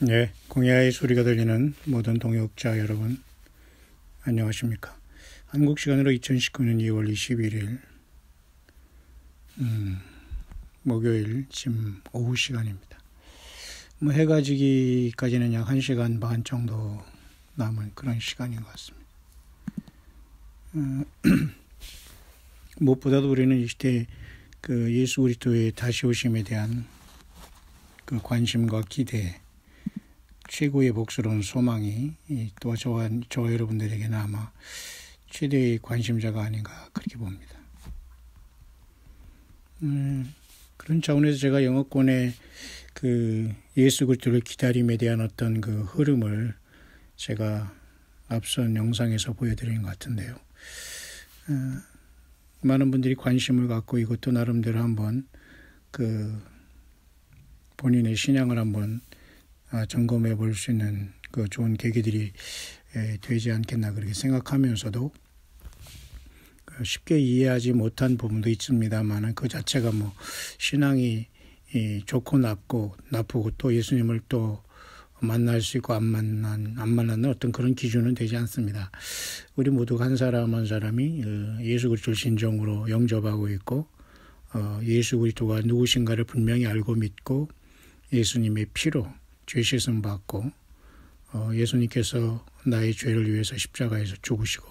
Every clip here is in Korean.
네, 공야의 소리가 들리는 모든 동역자 여러분, 안녕하십니까. 한국 시간으로 2019년 2월 21일 목요일 지금 오후 시간입니다. 해가 지기까지는 약 1시간 반 정도 남은 그런 시간인 것 같습니다. 무엇보다도 우리는 이 시대에 그 예수 그리스도의 다시 오심에 대한 그 관심과 기대, 최고의 복스러운 소망이 또 저와 여러분들에게는 아마 최대의 관심자가 아닌가 그렇게 봅니다. 그런 차원에서 제가 영어권의 그 예수 그리스도를 기다림에 대한 어떤 그 흐름을 제가 앞선 영상에서 보여드린 것 같은데요. 많은 분들이 관심을 갖고 이것도 나름대로 한번 그 본인의 신앙을 한번 점검해 볼 수 있는 그 좋은 계기들이 되지 않겠나 그렇게 생각하면서도 쉽게 이해하지 못한 부분도 있습니다만 그 자체가 뭐 신앙이 좋고 나쁘고 또 예수님을 또 만날 수 있고 안 만나는 어떤 그런 기준은 되지 않습니다. 우리 모두 한 사람 한 사람이 예수 그리스도를 진정으로 영접하고 있고 예수 그리스도가 누구신가를 분명히 알고 믿고 예수님의 피로 죄 씻음 받고 예수님께서 나의 죄를 위해서 십자가에서 죽으시고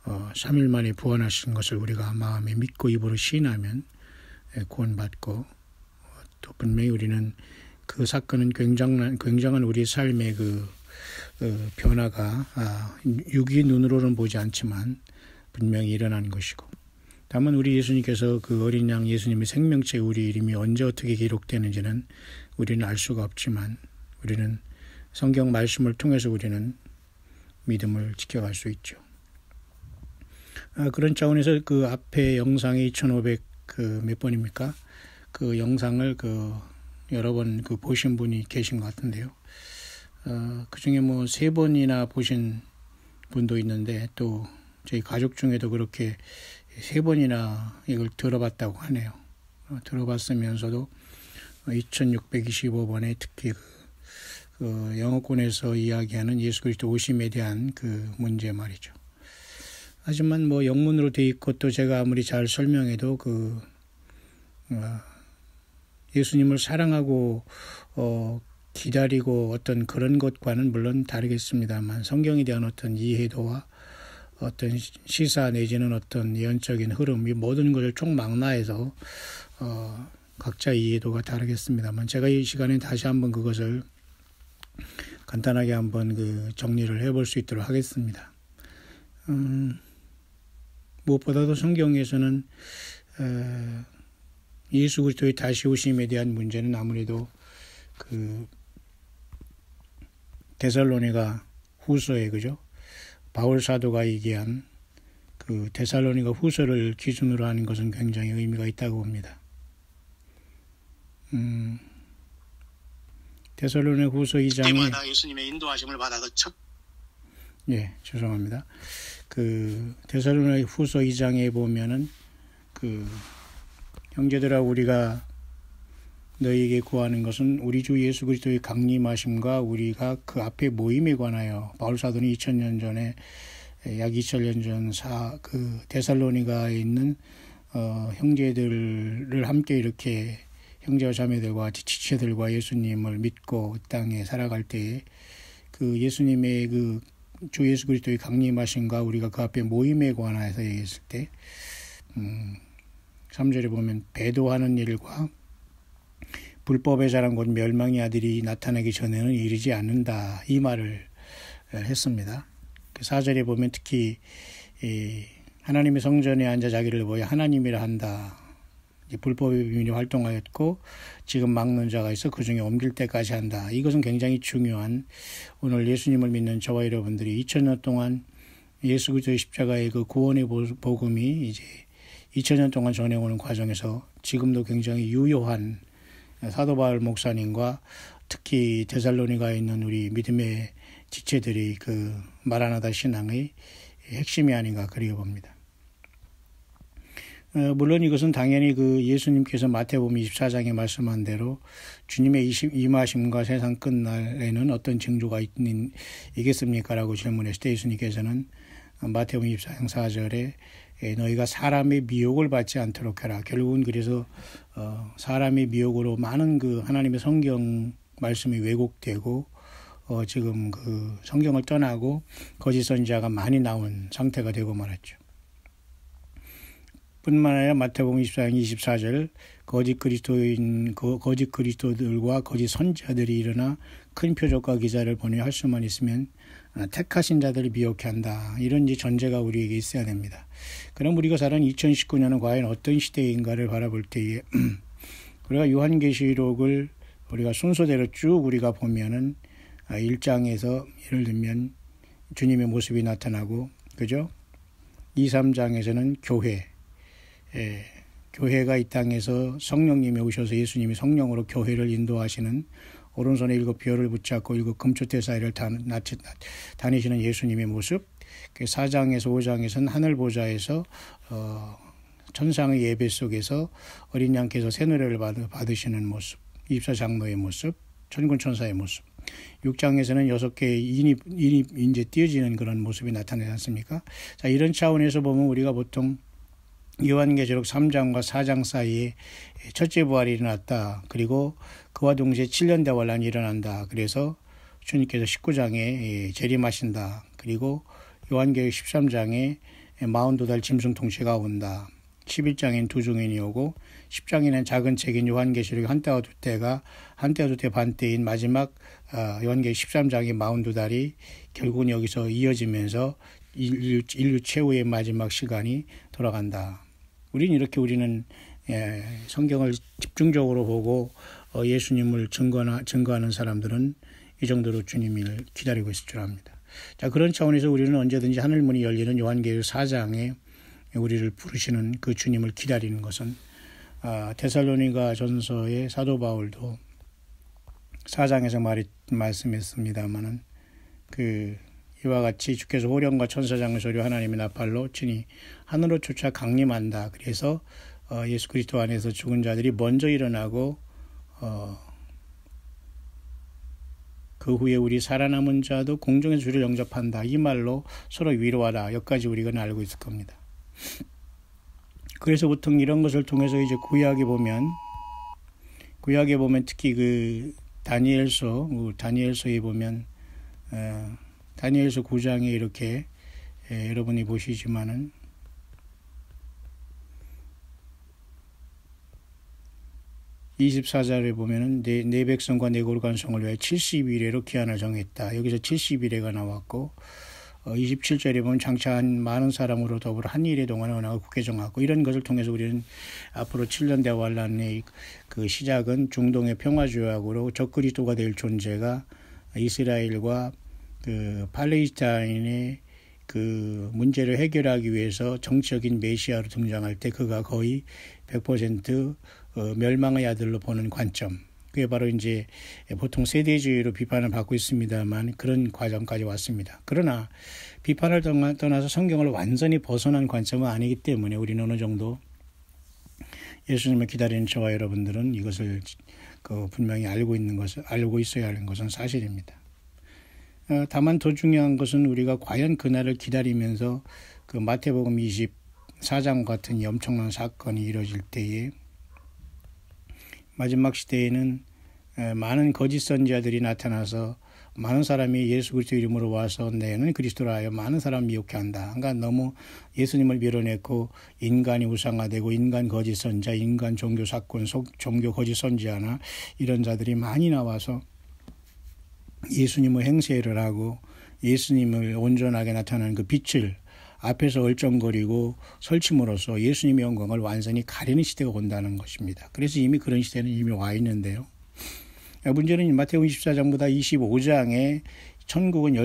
3일 만에 부활하신 것을 우리가 마음에 믿고 입으로 시인하면 구원받고 또 분명히 우리는 그 사건은 굉장한 우리 삶의 그 변화가 육의 눈으로는 보지 않지만 분명히 일어난 것이고, 다만 우리 예수님께서 그 어린 양 예수님의 생명체 우리 이름이 언제 어떻게 기록되는지는 우리는 알 수가 없지만 우리는 성경 말씀을 통해서 우리는 믿음을 지켜갈 수 있죠. 그런 차원에서 그 앞에 영상이 2500 몇 번입니까? 그 영상을 여러 번 보신 분이 계신 것 같은데요. 그 중에 뭐 3번이나 보신 분도 있는데 또 저희 가족 중에도 그렇게 3번이나 이걸 들어봤다고 하네요. 들어봤으면서도 2625번에 특히 그 영어권에서 이야기하는 예수 그리스도 오심에 대한 그 문제 말이죠. 하지만 뭐 영문으로 돼 있고 또 제가 아무리 잘 설명해도 예수님을 사랑하고 기다리고 어떤 그런 것과는 물론 다르겠습니다만 성경에 대한 어떤 이해도와 어떤 시사 내지는 어떤 예언적인 흐름, 이 모든 것을 총망라해서 각자 이해도가 다르겠습니다만 제가 이 시간에 다시 한번 그것을 간단하게 한번 정리를 해볼 수 있도록 하겠습니다. 무엇보다도 성경에서는 예수 그리스도의 다시 오심에 대한 문제는 아무래도 데살로니가 후서에 그죠? 바울 사도가 얘기한 그 데살로니가 후서를 기준으로 하는 것은 굉장히 의미가 있다고 봅니다. 데살로니가 후서 2장에 때마다 예수님의 인도하심을 받아서 죄송합니다. 데살로니가 후서 2장에 보면은 형제들아 우리가 너희에게 구하는 것은 우리 주 예수 그리스도의 강림하심과 우리가 그 앞에 모임에 관하여 바울 사도는 2000년 전에 약 2000년 전 데살로니가에 있는 형제들을 함께 이렇게 형제와 자매들과 지체들과 예수님을 믿고 땅에 살아갈 때에 그 예수님의 주 예수 그리스도의 강림하심과 우리가 그 앞에 모임에 관해서 얘기했을 때 3절에 보면 배도하는 일과 불법의 자랑 곧 멸망의 아들이 나타나기 전에는 이르지 않는다 이 말을 했습니다. 4절에 보면 특히 하나님의 성전에 앉아 자기를 보여 하나님이라 한다. 불법의 비밀이 활동하였고 지금 막는 자가 있어 그 중에 옮길 때까지 한다. 이것은 굉장히 중요한 오늘 예수님을 믿는 저와 여러분들이 2000년 동안 예수 그리스도의 십자가의 그 구원의 복음이 이제 2000년 동안 전해오는 과정에서 지금도 굉장히 유효한 사도 바울 목사님과 특히 데살로니가에 있는 우리 믿음의 지체들이 마라나다 신앙의 핵심이 아닌가 그렇게 봅니다. 물론 이것은 당연히 그 예수님께서 마태복음 24장에 말씀한 대로 주님의 임하심과 세상 끝날에는 어떤 징조가 있겠습니까? 라고 질문했을 때 예수님께서는 마태복음 24장 4절에 너희가 사람의 미혹을 받지 않도록 해라. 결국은 그래서 사람의 미혹으로 많은 그 하나님의 성경 말씀이 왜곡되고 지금 그 성경을 떠나고 거짓 선지자가 많이 나온 상태가 되고 말았죠. 뿐만 아니라 마태복음 24장 24절 거짓 그리스도들과 거짓 선지자들이 일어나 큰 표적과 기사를 보내 할 수만 있으면 택하신 자들을 미혹해 한다. 이런 전제가 우리에게 있어야 됩니다. 그럼 우리가 사는 2019년은 과연 어떤 시대인가를 바라볼 때에 우리가 요한계시록을 우리가 순서대로 쭉 우리가 보면은 1장에서 예를 들면 주님의 모습이 나타나고 그죠? 2, 3장에서는 교회가 이 땅에서 성령님이 오셔서 예수님이 성령으로 교회를 인도하시는 오른손에 7 별을 붙잡고 7 금초대 사이를 다니시는 예수님의 모습. 4장에서 5장에서는 하늘보좌에서 천상의 예배 속에서 어린 양께서 새 노래를 받으시는 모습. 24장로의 모습. 천군 천사의 모습. 6장에서는 6개의 인이 이제 띄어지는 그런 모습이 나타나지 않습니까? 자, 이런 차원에서 보면 우리가 보통 요한계시록 3장과 4장 사이에 첫째 부활이 일어났다. 그리고 그와 동시에 7년 대환란이 일어난다. 그래서 주님께서 19장에 재림하신다. 그리고 요한계시록 13장에 42달 짐승 통치가 온다. 11장에는 두 증인이 오고 10장에는 작은 책인 요한계시록 한때와 두때가 한때와 두때 반때인 마지막 요한계시록 13장의 42달이 결국은 여기서 이어지면서 인류 최후의 마지막 시간이 돌아간다. 우리는 성경을 집중적으로 보고 예수님을 증거하는 사람들은 이 정도로 주님을 기다리고 있을 줄 압니다. 자, 그런 차원에서 우리는 언제든지 하늘문이 열리는 요한계시록 4장에 우리를 부르시는 그 주님을 기다리는 것은 데살로니가 전서의 사도 바울도 4장에서 말씀했습니다마는 이와 같이 주께서 호령과 천사장의 소리와 하나님의 나팔로 친히 하늘로 쫓아 강림한다. 그래서 예수 그리스도 안에서 죽은 자들이 먼저 일어나고 그 후에 우리 살아남은 자도 공중에서 주를 영접한다. 이 말로 서로 위로하라. 여기까지 우리가 알고 있을 겁니다. 그래서 보통 이런 것을 통해서 이제 구약에 보면 특히 그 다니엘서에 보면 다니엘서 9장에 이렇게 여러분이 보시지만은 (24절에) 보면은 내 백성과 내 거룩한 성을 위하여 70일에로 기한을 정했다. 여기서 70일에가 나왔고 27절에 보면 장차 많은 사람으로 더불어 한 일에 동안에 언약을 굳게 정하고 이런 것을 통해서 우리는 앞으로 7년 대환란의 그 시작은 중동의 평화조약으로 적그리스도가 될 존재가 이스라엘과 그 팔레스타인의 그 문제를 해결하기 위해서 정치적인 메시아로 등장할 때 그가 거의 100% 멸망의 아들로 보는 관점. 그게 바로 이제 보통 세대주의로 비판을 받고 있습니다만 그런 과정까지 왔습니다. 그러나 비판을 떠나서 성경을 완전히 벗어난 관점은 아니기 때문에 우리는 어느 정도 예수님을 기다리는 저와 여러분들은 이것을 분명히 알고 있어야 하는 것은 사실입니다. 다만 더 중요한 것은 우리가 과연 그날을 기다리면서 그 마태복음 24장 같은 이 엄청난 사건이 이루어질 때에 마지막 시대에는 많은 거짓 선지자들이 나타나서 많은 사람이 예수 그리스도 이름으로 와서 너는 그리스도라 하여 많은 사람을 미혹해 한다. 그러니까 너무 예수님을 밀어내고 인간이 우상화되고 인간 거짓 선지자, 인간 종교 사건, 종교 거짓 선지자나 이런 자들이 많이 나와서 예수님을 행세를 하고 예수님을 온전하게 나타나는 그 빛을 앞에서 얼쩡거리고 설침으로써 예수님의 영광을 완전히 가리는 시대가 온다는 것입니다. 그래서 이미 그런 시대는 이미 와 있는데요. 문제는 마태복음 24장보다 25장에 천국은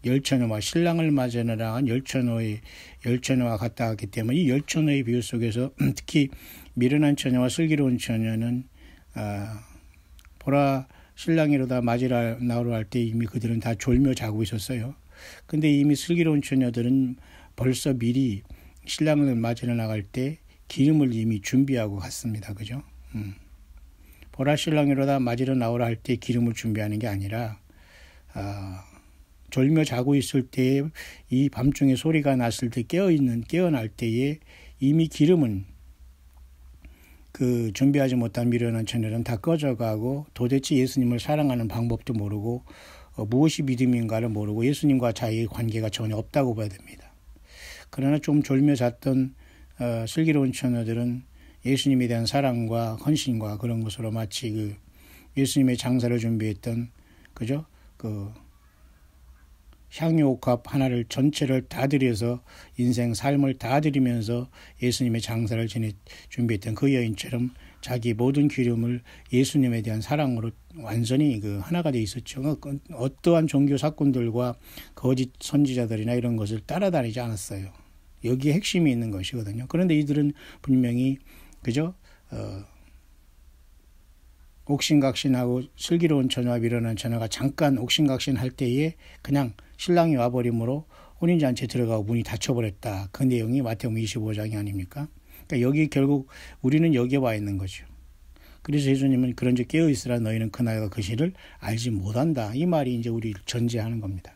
열처녀와 신랑을 맞으느라 한 열처녀와 같다 하기 때문에 이 열처녀의 비유 속에서 특히 미련한 처녀와 슬기로운 처녀는 보라 신랑이로다 맞으라 나오라 할 때 이미 그들은 다 졸며 자고 있었어요. 근데 이미 슬기로운 처녀들은 벌써 미리 신랑을 맞으러 나갈 때 기름을 이미 준비하고 갔습니다. 그죠? 보라 신랑이로다 맞으러 나오라 할 때 기름을 준비하는 게 아니라 졸며 자고 있을 때에 이 밤중에 소리가 났을 때 깨어날 때에 이미 기름은 그 준비하지 못한 미련한 처녀는 다 꺼져가고 도대체 예수님을 사랑하는 방법도 모르고 무엇이 믿음인가를 모르고 예수님과 자기의 관계가 전혀 없다고 봐야 됩니다. 그러나 좀 졸며 잤던 슬기로운 처녀들은 예수님에 대한 사랑과 헌신과 그런 것으로 마치 그 예수님의 장사를 준비했던 그죠? 그 향유옥합 하나를 전체를 다 들여서 인생 삶을 다 들이면서 예수님의 장사를 준비했던 그 여인처럼 자기 모든 기름을 예수님에 대한 사랑으로 완전히 그 하나가 돼 있었죠. 어떠한 종교 사건들과 거짓 선지자들이나 이런 것을 따라다니지 않았어요. 여기에 핵심이 있는 것이거든요. 그런데 이들은 분명히 그죠? 옥신각신하고 슬기로운 처녀와 미련한 처녀가 잠깐 옥신각신할 때에 그냥 신랑이 와버림으로 혼인잔치에 들어가고 문이 닫혀버렸다. 그 내용이 마태복음 25장이 아닙니까? 그러니까 여기 결국 우리는 여기에 와 있는 거죠. 그래서 예수님은 그런즉 깨어있으라 너희는 그날과 그 시를 알지 못한다. 이 말이 이제 우리를 전제하는 겁니다.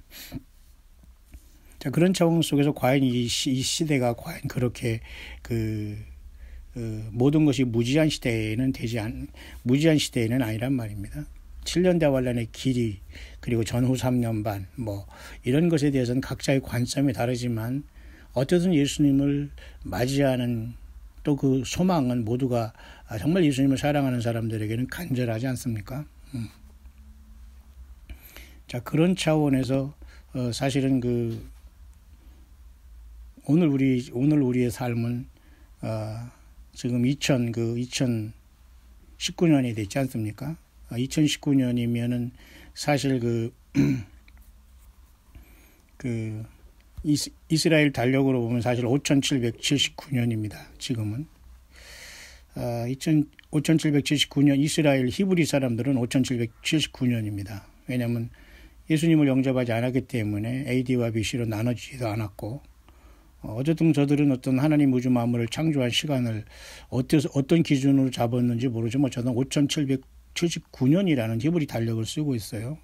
자, 그런 차원 속에서 과연 이 시대가 과연 그렇게 모든 것이 무지한 시대에는 무지한 시대에는 아니란 말입니다. 7년 대환란의 길이 그리고 전후 3년 반 이런 것에 대해서는 각자의 관점이 다르지만 어쨌든 예수님을 맞이하는 또 그 소망은 모두가 정말 예수님을 사랑하는 사람들에게는 간절하지 않습니까? 자, 그런 차원에서 사실은 오늘 우리의 삶은 지금 2019년이 됐지 않습니까? 2019년이면은 사실 이스라엘 달력으로 보면 사실 5779년입니다. 지금은 5779년 이스라엘 히브리 사람들은 5779년입니다. 왜냐하면 예수님을 영접하지 않았기 때문에 AD와 BC로 나눠지지도 않았고 어쨌든 저들은 어떤 하나님 우주 만물을 창조한 시간을 어떤 기준으로 잡았는지 모르지만 저는 5779년이라는 히브리 달력을 쓰고 있어요.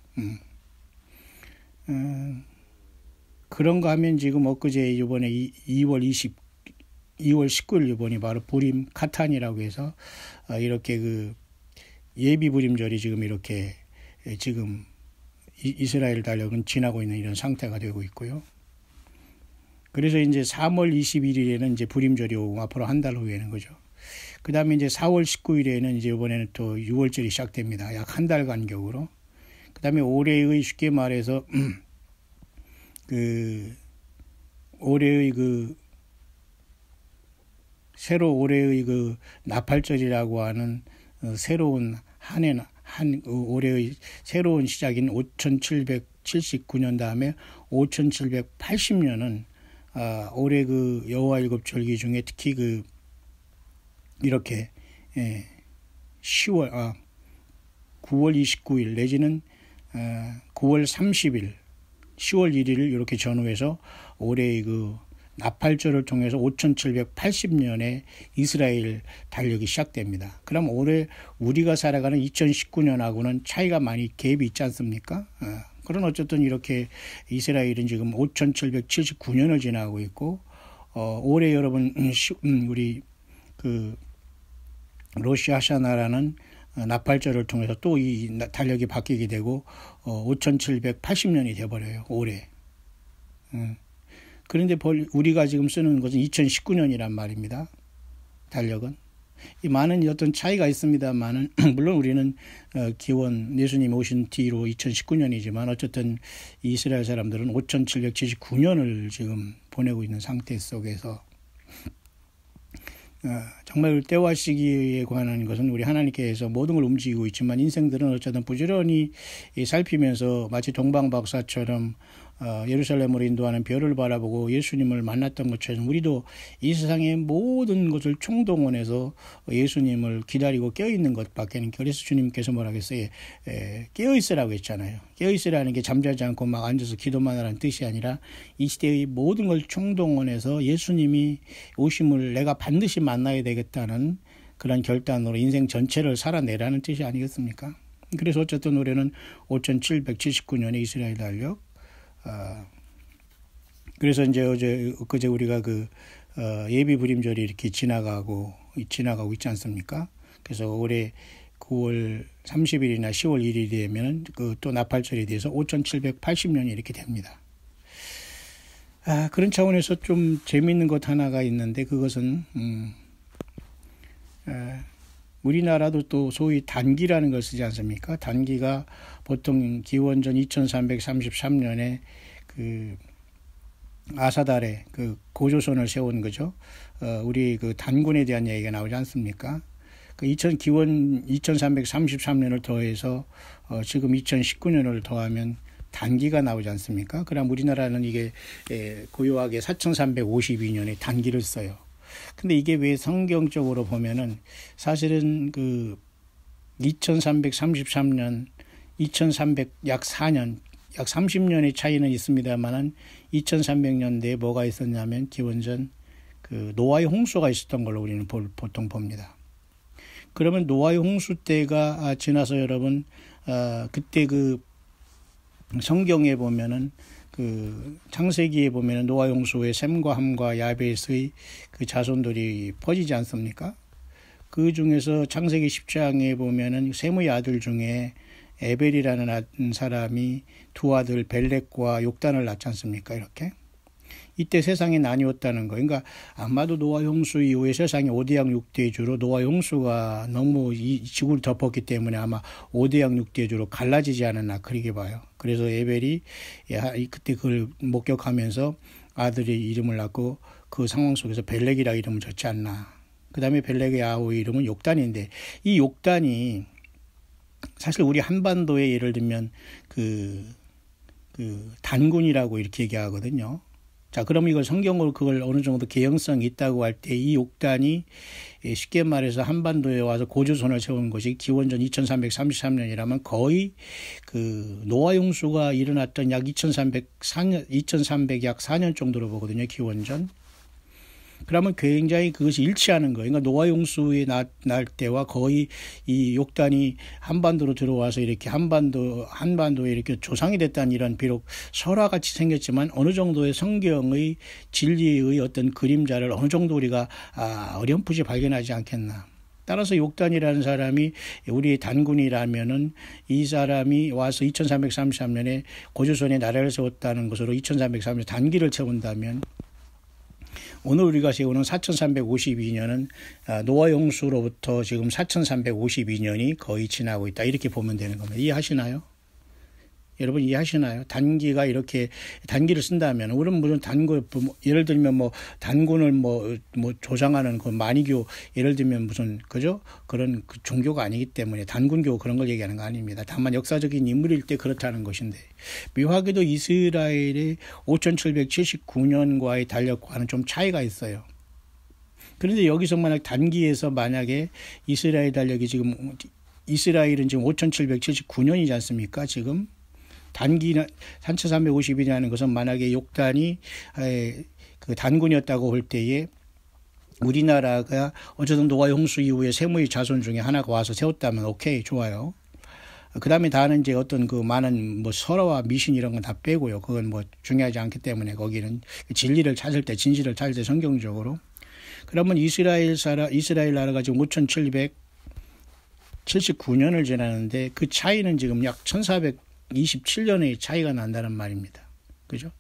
그런가 하면 지금 엊그제 이번에 2월 19일 이번이 바로 부림 카탄이라고 해서 이렇게 예비 부림절이 지금 이렇게 지금 이스라엘 달력은 지나고 있는 이런 상태가 되고 있고요. 그래서 이제 3월 21일에는 이제 부림절이 오고 앞으로 한 달 후에는 거죠. 그 다음에 이제 4월 19일에는 이제 이번에는 또 6월절이 시작됩니다. 약 한 달 간격으로. 그 다음에 올해의 쉽게 말해서 올해의 올해의 나팔절이라고 하는 새로운 올해의 새로운 시작인 5779년 다음에 5780년은 올해 여호와 일곱 절기 중에 특히 이렇게 9월 29일 내지는 9월 30일 10월 1일을 이렇게 전후해서 올해의 나팔절을 통해서 5780년에 이스라엘 달력이 시작됩니다. 그럼 올해 우리가 살아가는 2019년하고는 차이가 많이 갭이 있지 않습니까? 그런 어쨌든 이렇게 이스라엘은 지금 5779년을 지나고 있고 올해 여러분 우리 로시 하샤나라는 나팔절을 통해서 또 이 달력이 바뀌게 되고 5780년이 돼버려요. 올해. 그런데 우리가 지금 쓰는 것은 2019년이란 말입니다. 달력은. 이 많은 어떤 차이가 있습니다만은 물론 우리는 기원 예수님 오신 뒤로 2019년이지만 어쨌든 이스라엘 사람들은 5779년을 지금 보내고 있는 상태 속에서 정말 때와 시기에 관한 것은 우리 하나님께서 모든 걸 움직이고 있지만 인생들은 어쨌든 부지런히 살피면서 마치 동방박사처럼 예루살렘으로 인도하는 별을 바라보고 예수님을 만났던 것처럼 우리도 이 세상의 모든 것을 총동원해서 예수님을 기다리고 깨어있는 것밖에는, 그래서 주님께서 뭐라 하겠어요? 깨어있으라고 했잖아요. 깨어있으라는 게 잠자지 않고 막 앉아서 기도만 하라는 뜻이 아니라 이 시대의 모든 걸 총동원해서 예수님이 오심을 내가 반드시 만나야 되겠다는 그런 결단으로 인생 전체를 살아내라는 뜻이 아니겠습니까? 그래서 어쨌든 올해는 5779년의 이스라엘 달력. 그래서 이제 그제 우리가 예비 부림절이 이렇게 지나가고 있지 않습니까? 그래서 올해 9월 30일이나 10월 1일이 되면 또 나팔절이 돼서 5780년이 이렇게 됩니다. 그런 차원에서 좀 재미있는 것 하나가 있는데, 그것은 우리나라도 또 소위 단기라는 걸 쓰지 않습니까? 단기가 보통 기원전 2333년에 아사달에 고조선을 세운 거죠. 우리 단군에 대한 얘기가 나오지 않습니까? 기원 2333년을 더해서 지금 2019년을 더하면 단기가 나오지 않습니까? 그럼 우리나라는 이게 고요하게 4352년에 단기를 써요. 근데 이게 왜 성경적으로 보면은 사실은 2333년, 2300 약 4년, 약 30년의 차이는 있습니다만은 2300년대에 뭐가 있었냐면 기원전 노아의 홍수가 있었던 걸로 우리는 보통 봅니다. 그러면 노아의 홍수 때가 지나서 여러분 그때 성경에 보면은 창세기에 보면은 노아 홍수에 셈과 함과 야벳의 자손들이 퍼지지 않습니까? 그 중에서 창세기 10장에 보면은 셈의 아들 중에 에벨이라는 사람이 두 아들 벨렉과 욕단을 낳지 않습니까? 이렇게. 이때 세상이 나뉘었다는 거. 그러니까 아마도 노아 홍수 이후에 세상이 5대양 6대주로, 노아 홍수가 너무 이 지구를 덮었기 때문에 아마 5대양 6대주로 갈라지지 않았나 그렇게 봐요. 그래서 에벨이 그때 그걸 목격하면서 아들의 이름을 낳고 그 상황 속에서 벨렉이라 이름을 줬지 않나. 그 다음에 벨렉의 아우의 이름은 욕단인데, 이 욕단이 사실 우리 한반도에 예를 들면 단군이라고 이렇게 얘기하거든요. 자, 그럼 이걸 성경으로 그걸 어느 정도 개연성이 있다고 할 때 이 욕단이 쉽게 말해서 한반도에 와서 고조선을 세운 것이 기원전 2333년이라면 거의 노아 홍수가 일어났던 약 2300 약 4년 정도로 보거든요. 기원전. 그러면 굉장히 그것이 일치하는 거예요. 그러니까 노아 홍수에 날 때와 거의 이 욕단이 한반도로 들어와서 이렇게 한반도에 이렇게 조상이 됐다는 이런 비록 설화같이 생겼지만 어느 정도의 성경의 진리의 어떤 그림자를 어느 정도 우리가 어렴풋이 발견하지 않겠나. 따라서 욕단이라는 사람이 우리 단군이라면은 이 사람이 와서 2333년에 고조선에 나라를 세웠다는 것으로 2333년 단기를 채운다면, 오늘 우리가 세우는 4352년은 노아 홍수로부터 지금 4352년이 거의 지나고 있다. 이렇게 보면 되는 겁니다. 이해하시나요? 여러분 이해하시나요? 단기가 이렇게 단기를 쓴다면, 우리는 무슨 예를 들면 단군을 조장하는 만이교, 예를 들면 무슨 그죠? 그런 종교가 아니기 때문에 단군교 그런 걸 얘기하는 거 아닙니다. 다만 역사적인 인물일 때 그렇다는 것인데, 묘하게도 이스라엘의 5779년과의 달력과는 좀 차이가 있어요. 그런데 여기서 단기에서 만약에 이스라엘 달력이 지금, 이스라엘은 지금 5779년이지 않습니까? 지금 단기는 4350이라는 것은 만약에 욕단이 단군이었다고 할 때에 우리나라가 어쨌든 노아 홍수 이후에 셈의 자손 중에 하나가 와서 세웠다면 오케이, 좋아요. 그 다음에 다는 이제 어떤 많은 설화와 미신 이런 건 다 빼고요. 그건 중요하지 않기 때문에 거기는 진리를 찾을 때, 진실을 찾을 때 성경적으로. 그러면 이스라엘 나라가 지금 5779년을 지나는데 그 차이는 지금 약 1427년의 차이가 난다는 말입니다. 그죠?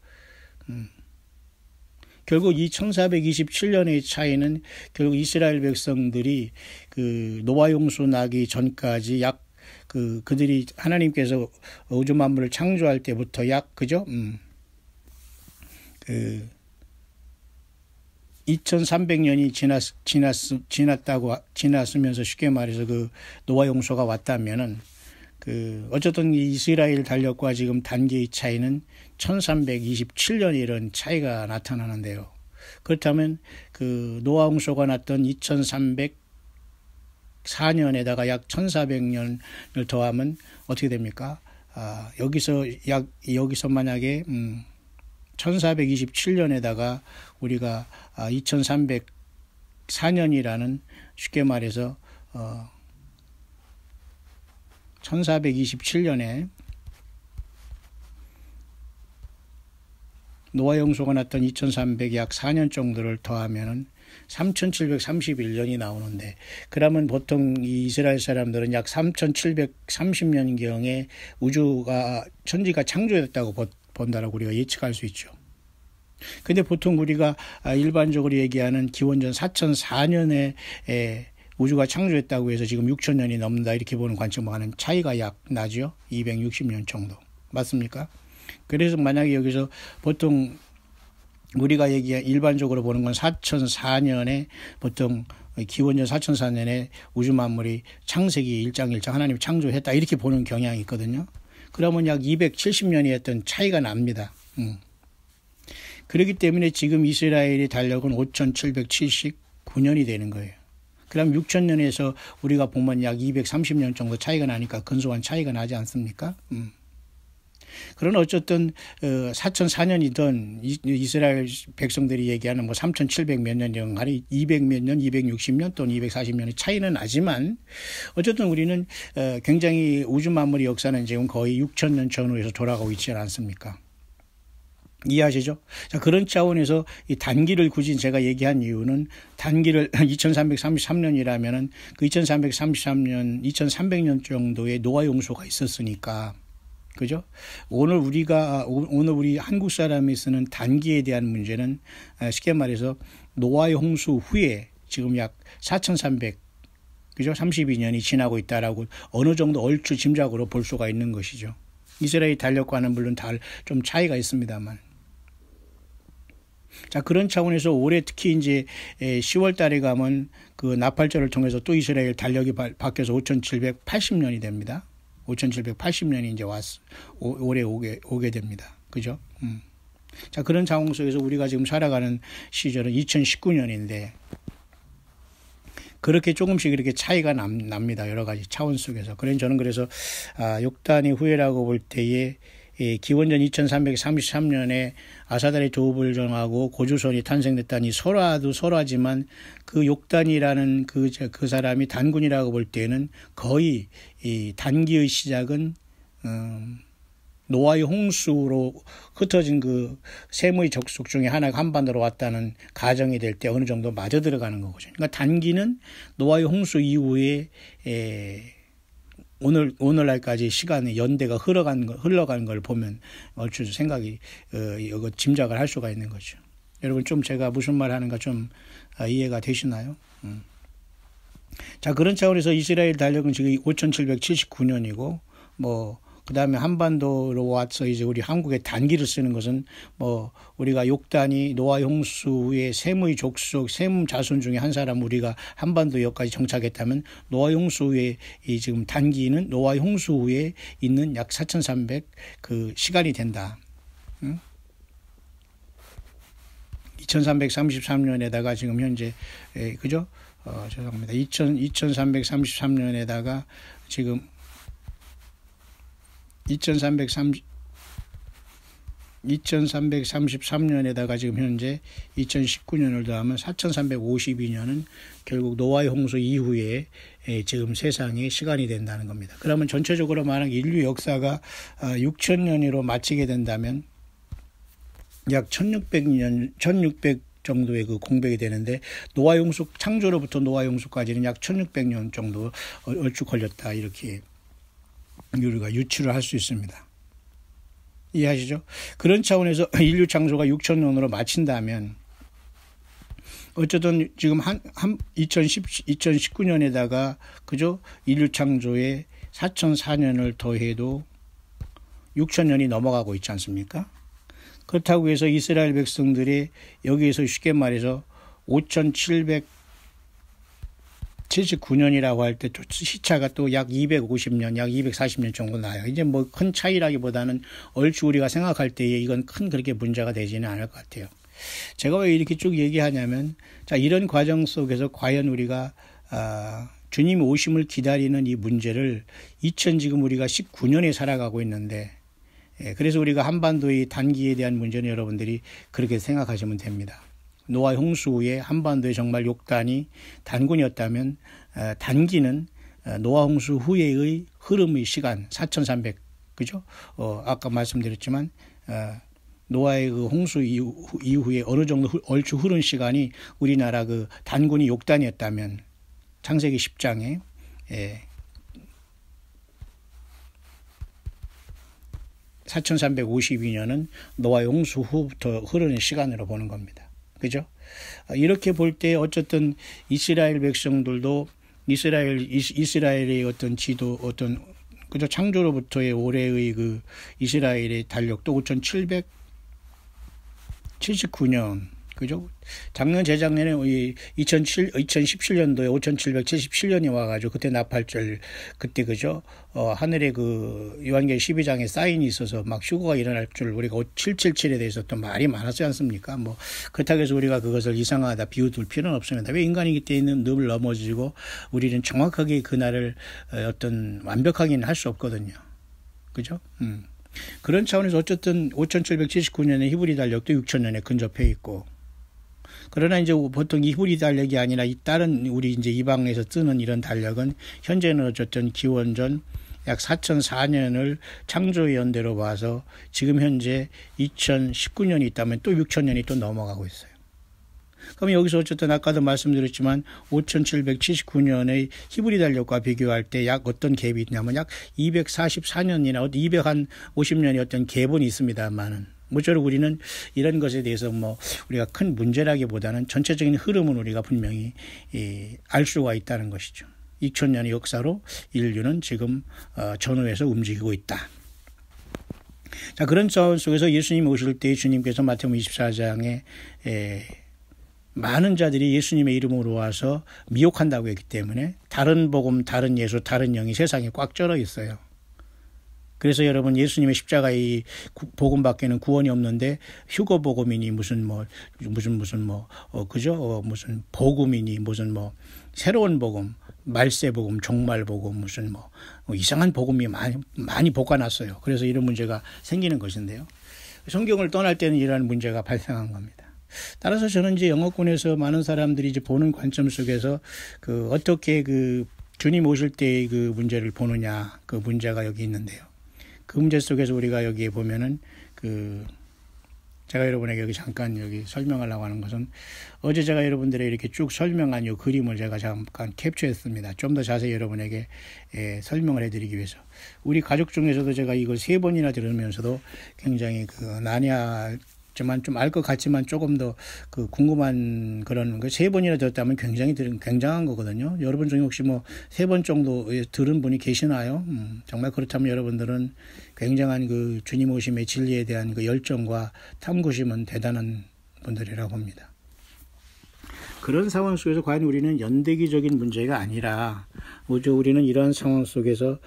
결국 이 1427년의 차이는 결국 이스라엘 백성들이 노아 홍수 나기 전까지 약 그들이 하나님께서 우주 만물을 창조할 때부터 약 그죠? 2300년이 지났으면서 쉽게 말해서 노아 홍수가 왔다면은 어쨌든 이 이스라엘 달력과 지금 단기의 차이는 1327년 이런 차이가 나타나는데요. 그렇다면 노아 홍수가 났던 2304년에다가 약 1400년을 더하면 어떻게 됩니까? 여기서 만약에 1427년에다가 우리가 2304년이라는 쉽게 말해서 1427년에 노아 홍수가 났던 2300 약 4년 정도를 더하면은 3731년이 나오는데, 그러면 보통 이 이스라엘 사람들은 약 3730년경에 천지가 창조됐다고 본다라고 우리가 예측할 수 있죠. 근데 보통 우리가 일반적으로 얘기하는 기원전 4004년에 우주가 창조했다고 해서 지금 6000년이 넘는다 이렇게 보는 관점과는 차이가 약 나죠. 260년 정도. 맞습니까? 그래서 만약에 여기서 보통 우리가 일반적으로 보는 건 4004년에 보통 기원전 4004년에 우주 만물이 창세기 1장 1장 하나님이 창조했다 이렇게 보는 경향이 있거든요. 그러면 약 270년이 했던 차이가 납니다. 그렇기 때문에 지금 이스라엘의 달력은 5779년이 되는 거예요. 그럼 6000년에서 우리가 보면 약 230년 정도 차이가 나니까 근소한 차이가 나지 않습니까? 그러나 어쨌든 4004년이든 이스라엘 백성들이 얘기하는 3700 몇 년 정도 200 몇 년, 260년 또는 240년의 차이는 나지만 어쨌든 우리는 굉장히 우주 만물의 역사는 지금 거의 6000년 전후에서 돌아가고 있지 않습니까? 이해하시죠? 자, 그런 차원에서 이 단기를 굳이 제가 얘기한 이유는 단기를 2333년이라면은 그 2333년, 2300년 정도의 노아 홍수가 있었으니까. 그죠? 오늘 우리 한국 사람이 쓰는 단기에 대한 문제는 쉽게 말해서 노아의 홍수 후에 지금 약 4300, 그죠? 32년이 지나고 있다라고 어느 정도 얼추 짐작으로 볼 수가 있는 것이죠. 이스라엘 달력과는 물론 좀 차이가 있습니다만. 자, 그런 차원에서 올해 특히 이제 10월 달에 가면 그 나팔절을 통해서 또 이스라엘 달력이 바뀌어서 5780년이 됩니다. 5780년이 이제 올해 오게 됩니다. 그죠? 자, 그런 상황 속에서 우리가 지금 살아가는 시절은 2019년인데 그렇게 조금씩 이렇게 차이가 납니다. 여러 가지 차원 속에서. 저는 그래서 욕단의 후예라고 볼 때에 기원전 2333년에 아사달의 조업을 정하고 고조선이 탄생됐다니 설화지만 그 욕단이라는 그 사람이 단군이라고 볼 때는 거의 이 단기의 시작은 노아의 홍수로 흩어진 그 세무의 족속 중에 하나가 한반도로 왔다는 가정이 될 때 어느 정도 맞아 들어가는 거거든요. 그러니까 단기는 노아의 홍수 이후에 오늘날까지 시간의 연대가 흘러간 걸 보면 얼추 생각이 이거 짐작을 할 수가 있는 거죠. 여러분 좀 제가 무슨 말 하는가 좀 이해가 되시나요? 자, 그런 차원에서 이스라엘 달력은 지금 5779년이고 그 다음에 한반도로 와서 이제 우리 한국의 단기를 쓰는 것은 우리가 욕단이 노아 홍수 후에 셈의 족속, 셈 자손 중에 한 사람 우리가 한반도 여기까지 정착했다면 노아 홍수 후에 이 지금 단기는 노아 홍수 후에 있는 약 4300 그 시간이 된다. 2333년에다가 지금 현재, 그죠? 죄송합니다. 2333년에다가 지금 2333년에다가 지금 현재 2019년을 더하면 4352년은 결국 노아의 홍수 이후에 지금 세상의 시간이 된다는 겁니다. 그러면 전체적으로 말하면 인류 역사가 6000년으로 마치게 된다면 약 1600년, 1600 정도의 그 공백이 되는데 노아 홍수 창조로부터 노아 홍수까지는 약 1600년 정도 얼추 걸렸다 이렇게 우리가 유추를 할 수 있습니다. 이해하시죠? 그런 차원에서 인류 창조가 6000년으로 마친다면 어쨌든 지금 2019년에다가 그죠? 인류 창조에 4004년을 더해도 6000년이 넘어가고 있지 않습니까? 그렇다고 해서 이스라엘 백성들이 여기에서 쉽게 말해서 79년이라고 할 때 시차가 또 약 250년, 약 240년 정도 나요. 이제 뭐 큰 차이라기보다는 얼추 우리가 생각할 때에 이건 큰 그렇게 문제가 되지는 않을 것 같아요. 제가 왜 이렇게 쭉 얘기하냐면, 자, 이런 과정 속에서 과연 우리가, 주님 오심을 기다리는 이 문제를 지금 우리가 19년에 살아가고 있는데, 그래서 우리가 한반도의 단기에 대한 문제는 여러분들이 그렇게 생각하시면 됩니다. 노아 홍수 후에 한반도에 정말 욕단이 단군이었다면 단기는 노아 홍수 후에의 흐름의 시간 4,300 그죠? 아까 말씀드렸지만 노아의 그 홍수 이후에 어느 정도 얼추 흐른 시간이 우리나라 그 단군이 욕단이었다면 창세기 10장에 4,352년은 노아의 홍수 후부터 흐르는 시간으로 보는 겁니다. 그죠? 이렇게 볼 때 어쨌든 이스라엘 백성들도 이스라엘의 어떤 지도 그죠? 창조로부터의 올해의 그 이스라엘의 달력도 5,779년 그죠? 작년 재작년에 2017년도에 5,777년이 와가지고 그때 나팔절 그때 그죠? 하늘에 그 요한계시록 12장에 사인이 있어서 막 휴거가 일어날 줄 우리가 777에 대해서 또 말이 많았지 않습니까? 뭐 그렇다고 해서 우리가 그것을 이상하다 비웃을 필요는 없습니다. 왜 인간이기 때문에 늘 넘어지고 우리는 정확하게 그날을 어떤 완벽하게는 할 수 없거든요. 그죠? 그런 차원에서 어쨌든 5,779년에 히브리 달력도 6,000년에 근접해 있고 그러나 이제 보통 히브리 달력이 아니라 이 다른 우리 이제 이방에서 뜨는 이런 달력은 현재는 어쨌든 기원전 약 4,004년을 창조의 연대로 봐서 지금 현재 2019년이 있다면 또 6,000년이 또 넘어가고 있어요. 그럼 여기서 어쨌든 아까도 말씀드렸지만 5,779년의 히브리 달력과 비교할 때 약 어떤 갭이 있냐면 약 244년이나 250년의 어떤 갭은 있습니다만은 모쪼록 우리는 이런 것에 대해서 뭐 우리가 큰 문제라기보다는 전체적인 흐름은 우리가 분명히 알 수가 있다는 것이죠. 2000년의 역사로 인류는 지금 전후에서 움직이고 있다. 자, 그런 차원 속에서 예수님 오실 때 주님께서 마태복음 24장에 많은 자들이 예수님의 이름으로 와서 미혹한다고 했기 때문에 다른 복음, 다른 예수, 다른 영이 세상에 꽉 쩔어 있어요. 그래서 여러분 예수님의 십자가의 복음밖에는 구원이 없는데 휴거 복음이니 무슨 복음이니 무슨 새로운 복음, 말세 복음, 종말 복음 무슨 이상한 복음이 많이 볶아놨어요. 그래서 이런 문제가 생기는 것인데요. 성경을 떠날 때는 이러한 문제가 발생한 겁니다. 따라서 저는 이제 영어권에서 많은 사람들이 이제 보는 관점 속에서 어떻게 주님 오실 때의 그 문제를 보느냐 그 문제가 여기 있는데요. 그 문제 속에서 우리가 여기에 보면은 제가 여러분에게 여기 잠깐 여기 설명하려고 하는 것은 어제 제가 여러분들에게 이렇게 쭉 설명한 이 그림을 제가 잠깐 캡처했습니다. 좀 더 자세히 여러분에게 설명을 해드리기 위해서. 우리 가족 중에서도 제가 이걸 3번이나 들으면서도 굉장히 지만 좀 알 것 같지만 조금 더 궁금한 그런 거 3번이나 들었다면 굉장한 거거든요. 여러분 중에 혹시 3번 정도 들은 분이 계시나요? 정말 그렇다면 여러분들은 굉장한 주님 오심의 진리에 대한 열정과 탐구심은 대단한 분들이라고 봅니다. 그런 상황 속에서 과연 우리는 연대기적인 문제가 아니라 우리는 이러한 상황 속에서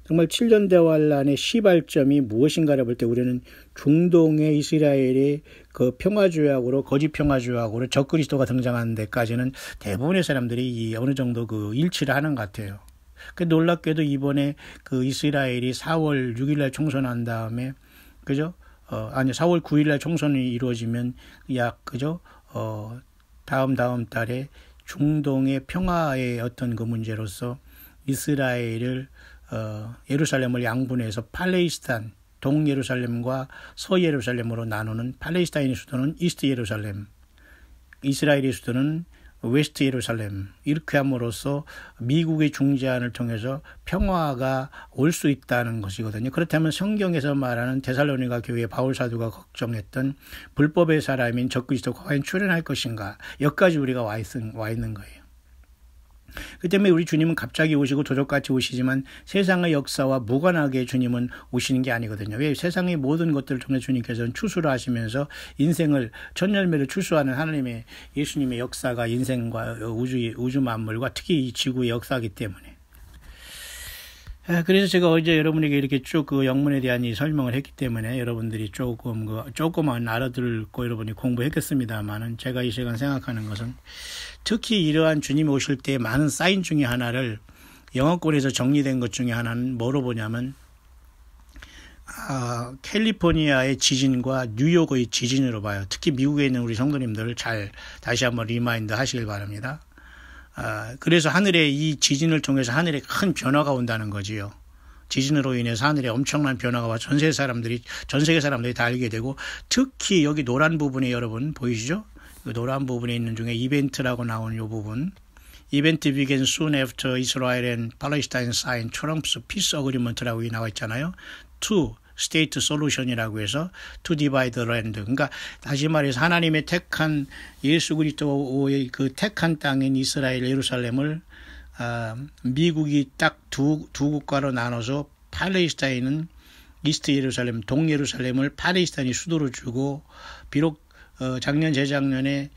정말 7년 대환란의 시발점이 무엇인가를 볼 때 우리는 중동의 이스라엘의 평화조약으로 거짓 평화조약으로 적그리스도가 등장하는 데까지는 대부분의 사람들이 어느 정도 일치를 하는 것 같아요. 놀랍게도 이번에 이스라엘이 4월 6일날 총선한 다음에 그죠? 4월 9일날 총선이 이루어지면 다음 달에 중동의 평화의 어떤 문제로서 이스라엘을 예루살렘을 양분해서 팔레스타인 동예루살렘과 서예루살렘으로 나누는 팔레스타인의 수도는 이스트 예루살렘, 이스라엘의 수도는 웨스트 예루살렘 이렇게 함으로써 미국의 중재안을 통해서 평화가 올 수 있다는 것이거든요. 그렇다면 성경에서 말하는 데살로니가 교회 바울 사도가 걱정했던 불법의 사람인 적그리스도가 과연 출현할 것인가 여기까지 우리가 와 있는 거예요. 그 때문에 우리 주님은 갑자기 오시고 도적같이 오시지만 세상의 역사와 무관하게 주님은 오시는 게 아니거든요. 왜? 세상의 모든 것들을 통해 주님께서는 추수를 하시면서 인생을 전열매를 추수하는 하나님의 예수님의 역사가 인생과 우주 만물과 특히 이 지구의 역사이기 때문에. 그래서 제가 어제 여러분에게 이렇게 쭉 그 영문에 대한 이 설명을 했기 때문에 여러분들이 조금만 알아듣고 여러분이 공부했겠습니다만은 제가 이 시간 생각하는 것은 특히 이러한 주님이 오실 때 많은 사인 중에 하나를 영어권에서 정리된 것 중에 하나는 뭐로 보냐면 캘리포니아의 지진과 뉴욕의 지진으로 봐요. 특히 미국에 있는 우리 성도님들 잘 다시 한번 리마인드 하시길 바랍니다. 그래서 하늘에 이 지진을 통해서 하늘에 큰 변화가 온다는 거지요. 지진으로 인해서 하늘에 엄청난 변화가 와 전 세계 사람들이 다 알게 되고 특히 여기 노란 부분에 여러분 보이시죠? 그 노란 부분에 있는 중에 이벤트라고 나오는 이 부분. Event began soon after Israel and Palestine signed Trump's peace agreement라고 나와 있잖아요. Two state solution이라고 해서 to divide the land. 그러니까 다시 말해서 하나님의 택한 예수 그리스도의 그 택한 땅인 이스라엘 예루살렘을 미국이 딱 두 국가로 나눠서 팔레스타인은 이스트 예루살렘, 동 예루살렘을 팔레스타인이 수도로 주고 비록 작년 재작년에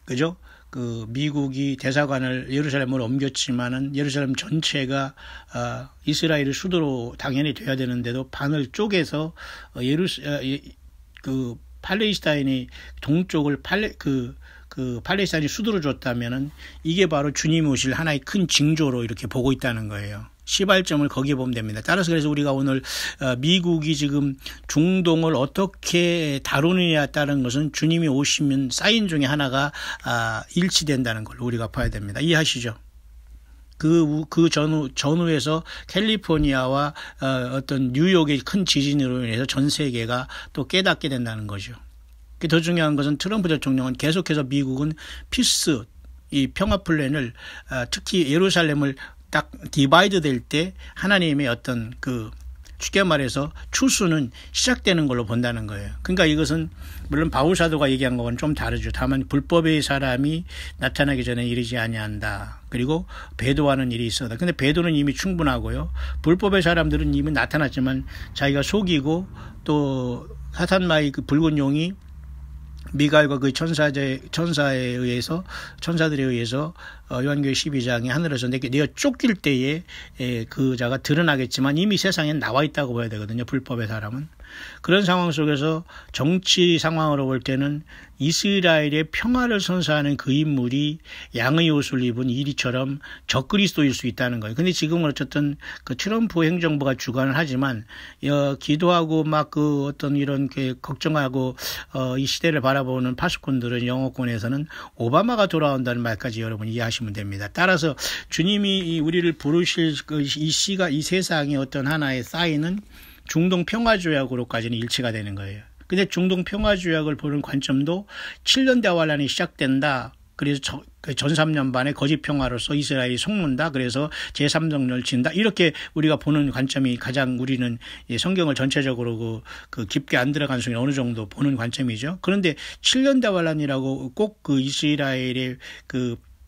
그죠? 그 미국이 대사관을 예루살렘으로 옮겼지만은 예루살렘 전체가 이스라엘의 수도로 당연히 돼야 되는데도 반을 쪼개서 그 팔레스타인이 동쪽을 팔레스타인이 수도로 줬다면은 이게 바로 주님이 오실 하나의 큰 징조로 이렇게 보고 있다는 거예요. 시발점을 거기에 보면 됩니다. 따라서 그래서 우리가 오늘 미국이 지금 중동을 어떻게 다루느냐에 따른 것은 주님이 오시면 사인 중에 하나가 일치된다는 걸 우리가 봐야 됩니다. 이해하시죠? 그 전후에서 캘리포니아와 어떤 뉴욕의 큰 지진으로 인해서 전 세계가 또 깨닫게 된다는 거죠. 더 중요한 것은 트럼프 대통령은 계속해서 미국은 피스, 이 평화 플랜을 특히 예루살렘을 딱 디바이드 될 때 하나님의 어떤 쉽게 말해서 추수는 시작되는 걸로 본다는 거예요. 그러니까 이것은 물론 바울 사도가 얘기한 거와는 좀 다르죠. 다만 불법의 사람이 나타나기 전에 이르지 아니한다. 그리고 배도하는 일이 있어다. 근데 배도는 이미 충분하고요. 불법의 사람들은 이미 나타났지만 자기가 속이고 또 사탄마의 그 붉은 용이 미가엘과 그 천사들에 의해서 요한계시록 12장에 하늘에서 네가 쫓길 때에 그 자가 드러나겠지만 이미 세상에 나와 있다고 봐야 되거든요. 불법의 사람은. 그런 상황 속에서 정치 상황으로 볼 때는 이스라엘의 평화를 선사하는 그 인물이 양의 옷을 입은 이리처럼 적그리스도일 수 있다는 거예요. 근데 지금은 어쨌든 그 트럼프 행정부가 주관을 하지만 기도하고 막 어떤 이런 걱정하고 이 시대를 바라보는 파수꾼들은 영어권에서는 오바마가 돌아온다는 말까지 여러분 이해하시면 됩니다. 따라서 주님이 우리를 부르실 이 세상의 어떤 하나의 사인은 중동 평화조약으로까지는 일치가 되는 거예요. 근데 중동 평화조약을 보는 관점도 7년 대환란이 시작된다. 그래서 전 3년 반의 거짓 평화로서 이스라엘이 속는다. 그래서 제3정령을 진다. 이렇게 우리가 보는 관점이 가장 우리는 성경을 전체적으로 깊게 안 들어간 속에 어느 정도 보는 관점이죠. 그런데 7년 대환란이라고 꼭 이스라엘의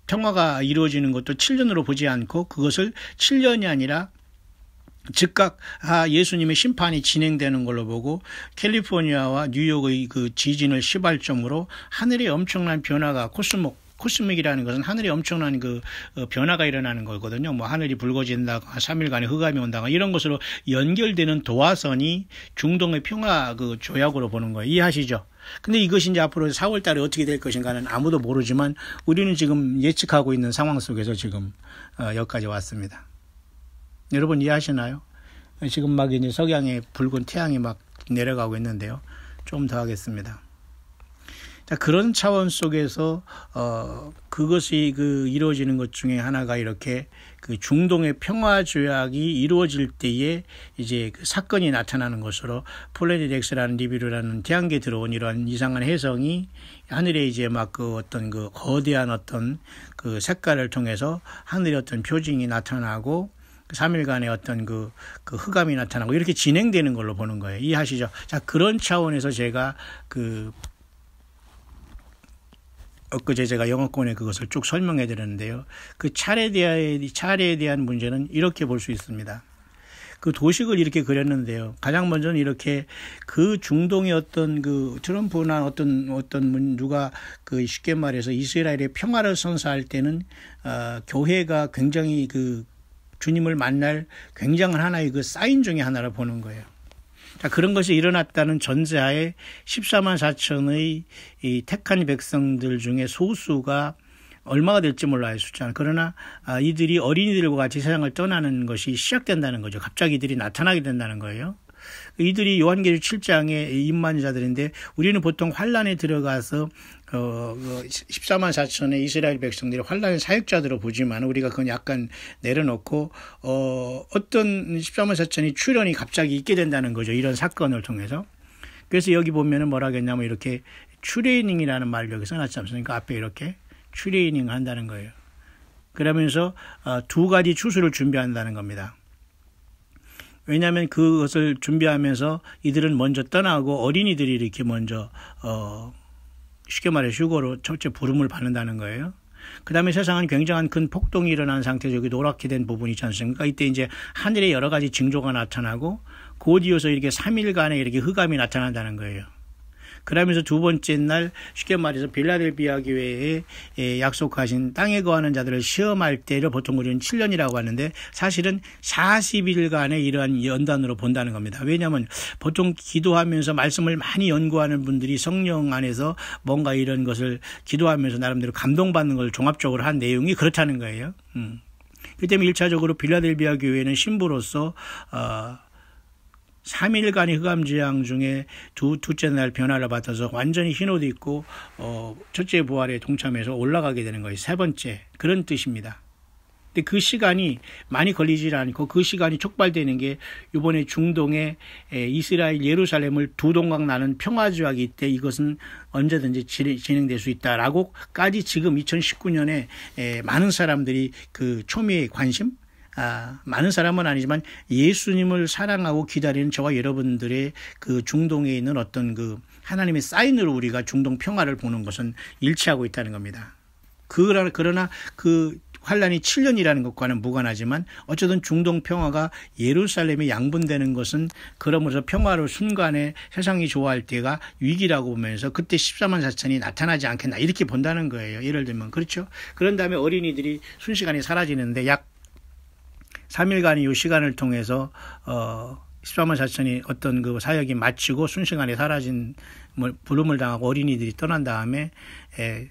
평화가 이루어지는 것도 7년으로 보지 않고 그것을 7년이 아니라 즉각 예수님의 심판이 진행되는 걸로 보고 캘리포니아와 뉴욕의 그 지진을 시발점으로 하늘에 엄청난 변화가 코스믹이라는 것은 하늘에 엄청난 변화가 일어나는 거거든요. 뭐 하늘이 붉어진다거나 3일간의 흑암이 온다거나 이런 것으로 연결되는 도화선이 중동의 평화 조약으로 보는 거예요. 이해하시죠? 근데 이것이 이제 앞으로 4월 달에 어떻게 될 것인가는 아무도 모르지만 우리는 지금 예측하고 있는 상황 속에서 지금 여기까지 왔습니다. 여러분 이해하시나요? 지금 막 이제 석양에 붉은 태양이 막 내려가고 있는데요. 좀 더 하겠습니다. 자, 그런 차원 속에서 그것이 이루어지는 것 중에 하나가 이렇게 중동의 평화 조약이 이루어질 때에 이제 사건이 나타나는 것으로 플래닛 X라는 리뷰라는 태양계에 들어온 이러한 이상한 혜성이 하늘에 이제 막 어떤 거대한 어떤 색깔을 통해서 하늘의 어떤 표징이 나타나고 3일간의 어떤 흑암이 나타나고 이렇게 진행되는 걸로 보는 거예요. 이해하시죠? 자, 그런 차원에서 제가 엊그제 제가 영어권에 그것을 쭉 설명해 드렸는데요. 그 차례에 대한 문제는 이렇게 볼 수 있습니다. 그 도식을 이렇게 그렸는데요. 가장 먼저는 이렇게 그 중동의 어떤 그 트럼프나 어떤 누가 그 쉽게 말해서 이스라엘의 평화를 선사할 때는 교회가 굉장히 그 주님을 만날 굉장한 하나의 그 사인 중에 하나를 보는 거예요. 자, 그런 것이 일어났다는 전제하에 14만 4천의 이 택한 백성들 중에 소수가 얼마가 될지 몰라요, 숫자는. 그러나 이들이 어린이들과 같이 세상을 떠나는 것이 시작된다는 거죠. 갑자기 이들이 나타나게 된다는 거예요. 이들이 요한계시록 7장의 임만자들인데 우리는 보통 환란에 들어가서 14만 4천의 이스라엘 백성들이 환란의 사역자들로 보지만 우리가 그건 약간 내려놓고 어떤 14만 4천이 출현이 갑자기 있게 된다는 거죠. 이런 사건을 통해서. 그래서 여기 보면은 뭐라 하겠냐면 이렇게 트레이닝이라는 말을 여기 써놨지 않습니까? 앞에 이렇게 트레이닝 한다는 거예요. 그러면서 두 가지 추수를 준비한다는 겁니다. 왜냐하면 그것을 준비하면서 이들은 먼저 떠나고 어린이들이 이렇게 먼저 쉽게 말해 휴거로 첫째 부름을 받는다는 거예요. 그 다음에 세상은 굉장한 큰 폭동이 일어난 상태에서 여기 노랗게 된 부분이 있지 않습니까? 이때 이제 하늘에 여러 가지 징조가 나타나고 곧 이어서 이렇게 3일간의 이렇게 흑암이 나타난다는 거예요. 그러면서 두 번째 날 쉽게 말해서 빌라델비아 교회에 약속하신 땅에 거하는 자들을 시험할 때를 보통 우리는 7년이라고 하는데 사실은 40일간의 이러한 연단으로 본다는 겁니다. 왜냐하면 보통 기도하면서 말씀을 많이 연구하는 분들이 성령 안에서 뭔가 이런 것을 기도하면서 나름대로 감동받는 걸 종합적으로 한 내용이 그렇다는 거예요. 그 때문에 1차적으로 빌라델비아 교회는 신부로서 3일간의 흑암지향 중에 둘째 날 변화를 받아서 완전히 흰 옷 입고 첫째 부활에 동참해서 올라가게 되는 거예요. 세 번째 그런 뜻입니다. 근데 그 시간이 많이 걸리지 않고 그 시간이 촉발되는 게 이번에 중동의 이스라엘 예루살렘을 두 동강 나는 평화조약이 있대 이것은 언제든지 진행될 수 있다라고까지 지금 2019년에 많은 사람들이 그 초미의 관심 많은 사람은 아니지만 예수님을 사랑하고 기다리는 저와 여러분들의 그 중동에 있는 어떤 그 하나님의 사인으로 우리가 중동 평화를 보는 것은 일치하고 있다는 겁니다. 그러나 그 환란이 7년이라는 것과는 무관하지만 어쨌든 중동 평화가 예루살렘에 양분되는 것은 그러면서 평화로 순간에 세상이 좋아할 때가 위기라고 보면서 그때 14만 4천이 나타나지 않겠나 이렇게 본다는 거예요. 예를 들면 그렇죠. 그런 다음에 어린이들이 순식간에 사라지는데 약 3일간의 이 시간을 통해서 14만 4천이 어떤 그 사역이 마치고 순식간에 사라진 부름을 당하고 어린이들이 떠난 다음에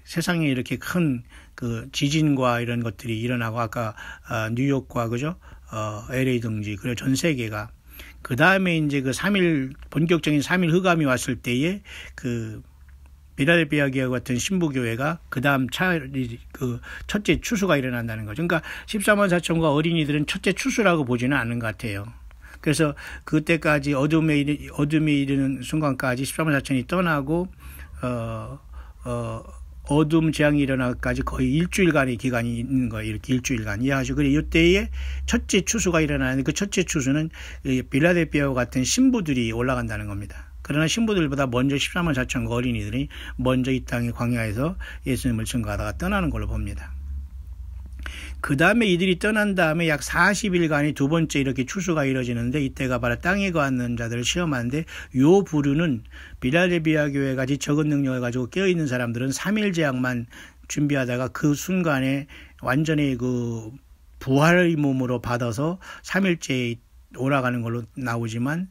세상에 이렇게 큰 그 지진과 이런 것들이 일어나고 아까 뉴욕과 그죠 LA 등지 그리고 전 세계가 그 다음에 이제 그 3일 본격적인 3일 흑암이 왔을 때에 그 빌라델비아 교회 같은 신부교회가 그 다음 그 첫째 추수가 일어난다는 거죠. 그러니까 14만 4천과 어린이들은 첫째 추수라고 보지는 않는 것 같아요. 그래서 그때까지 어둠에 이르는 순간까지 14만 4천이 떠나고 어둠 재앙이 일어나기까지 거의 일주일간의 기간이 있는 거예요. 이렇게 일주일간 이해하시고 그리고 이때에 첫째 추수가 일어나는데 그 첫째 추수는 빌라델비아와 같은 신부들이 올라간다는 겁니다. 그러나 신부들보다 먼저 14만 4천과 어린이들이 먼저 이 땅의 광야에서 예수님을 증거하다가 떠나는 걸로 봅니다. 그 다음에 이들이 떠난 다음에 약 40일간의 두 번째 이렇게 추수가 이루어지는데 이때가 바로 땅에 거하는 자들을 시험하는데 요 부류는 빌라델비아 교회 같이 적은 능력을 가지고 깨어있는 사람들은 3일 제약만 준비하다가 그 순간에 완전히 그 부활의 몸으로 받아서 3일째 올라가는 걸로 나오지만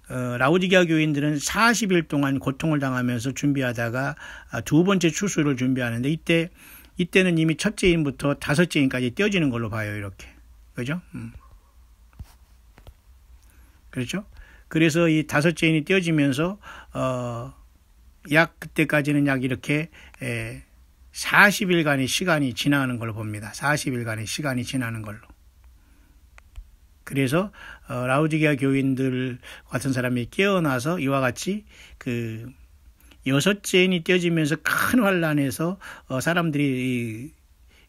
라오디게아 교인들은 40일 동안 고통을 당하면서 준비하다가 두 번째 추수를 준비하는데 이때는 이미 첫째 인부터 다섯째 인까지 떼어지는 걸로 봐요. 이렇게. 그죠? 그렇죠? 그래서 이 다섯째 인이 떼어지면서 약 그때까지는 약 이렇게 40일간의 시간이 지나는 걸로 봅니다. 40일간의 시간이 지나는 걸로. 그래서 라오디게아 교인들 같은 사람이 깨어나서 이와 같이 그 여섯째 인이 떼어지면서 큰 환란에서 사람들이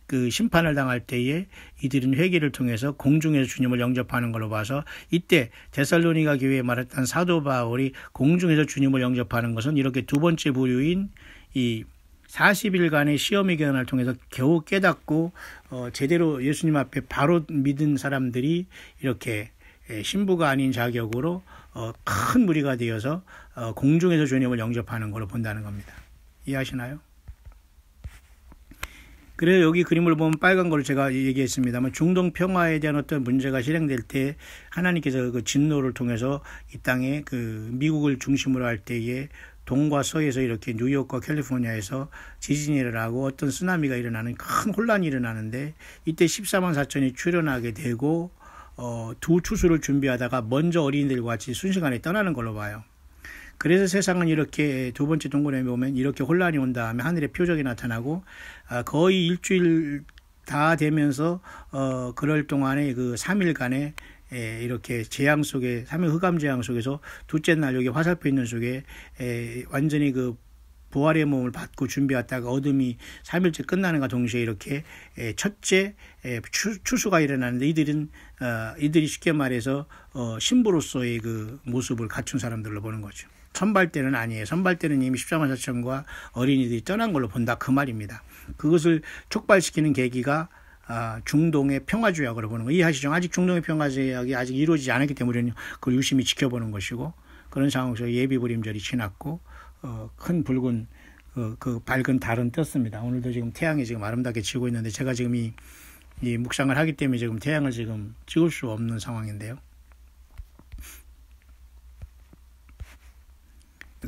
그 심판을 당할 때에 이들은 회개를 통해서 공중에서 주님을 영접하는 걸로 봐서 이때 데살로니가 교회에 말했던 사도 바울이 공중에서 주님을 영접하는 것은 이렇게 두 번째 부류인 이 40일간의 시험의 기간을 통해서 겨우 깨닫고 제대로 예수님 앞에 바로 믿은 사람들이 이렇게 신부가 아닌 자격으로 큰 무리가 되어서 공중에서 주님을 영접하는 걸로 본다는 겁니다. 이해하시나요? 그래서 여기 그림을 보면 빨간 걸 제가 얘기했습니다만 중동 평화에 대한 어떤 문제가 실행될 때 하나님께서 그 진노를 통해서 이 땅에 그 미국을 중심으로 할 때에 동과 서에서 이렇게 뉴욕과 캘리포니아에서 지진이 일어나고 어떤 쓰나미가 일어나는 큰 혼란이 일어나는데 이때 14만 4천이 출현하게 되고 두 추수를 준비하다가 먼저 어린이들과 같이 순식간에 떠나는 걸로 봐요. 그래서 세상은 이렇게 두 번째 동굴에 보면 이렇게 혼란이 온 다음에 하늘에 표적이 나타나고 거의 일주일 다 되면서 그럴 동안에 그 3일간에 이렇게 재앙 속에 3일 흑암 재앙 속에서 둘째 날 여기 화살표 있는 속에 완전히 그 부활의 몸을 받고 준비했다가 어둠이 3일째 끝나는가 동시에 이렇게 첫째 추수가 일어나는데 이들이 쉽게 말해서 신부로서의 그 모습을 갖춘 사람들로 보는 거죠. 선발 때는 아니에요. 선발 때는 이미 14만 4천과 어린이들이 떠난 걸로 본다 그 말입니다. 그것을 촉발시키는 계기가 중동의 평화조약으로 보는 거 이해하시죠? 아직 중동의 평화조약이 아직 이루어지지 않았기 때문에 그걸 유심히 지켜보는 것이고 그런 상황에서 예비부림절이 지났고 큰 붉은 그 밝은 달은 떴습니다. 오늘도 지금 태양이 지금 아름답게 지고 있는데 제가 지금 이 묵상을 하기 때문에 지금 태양을 지금 찍을 수 없는 상황인데요.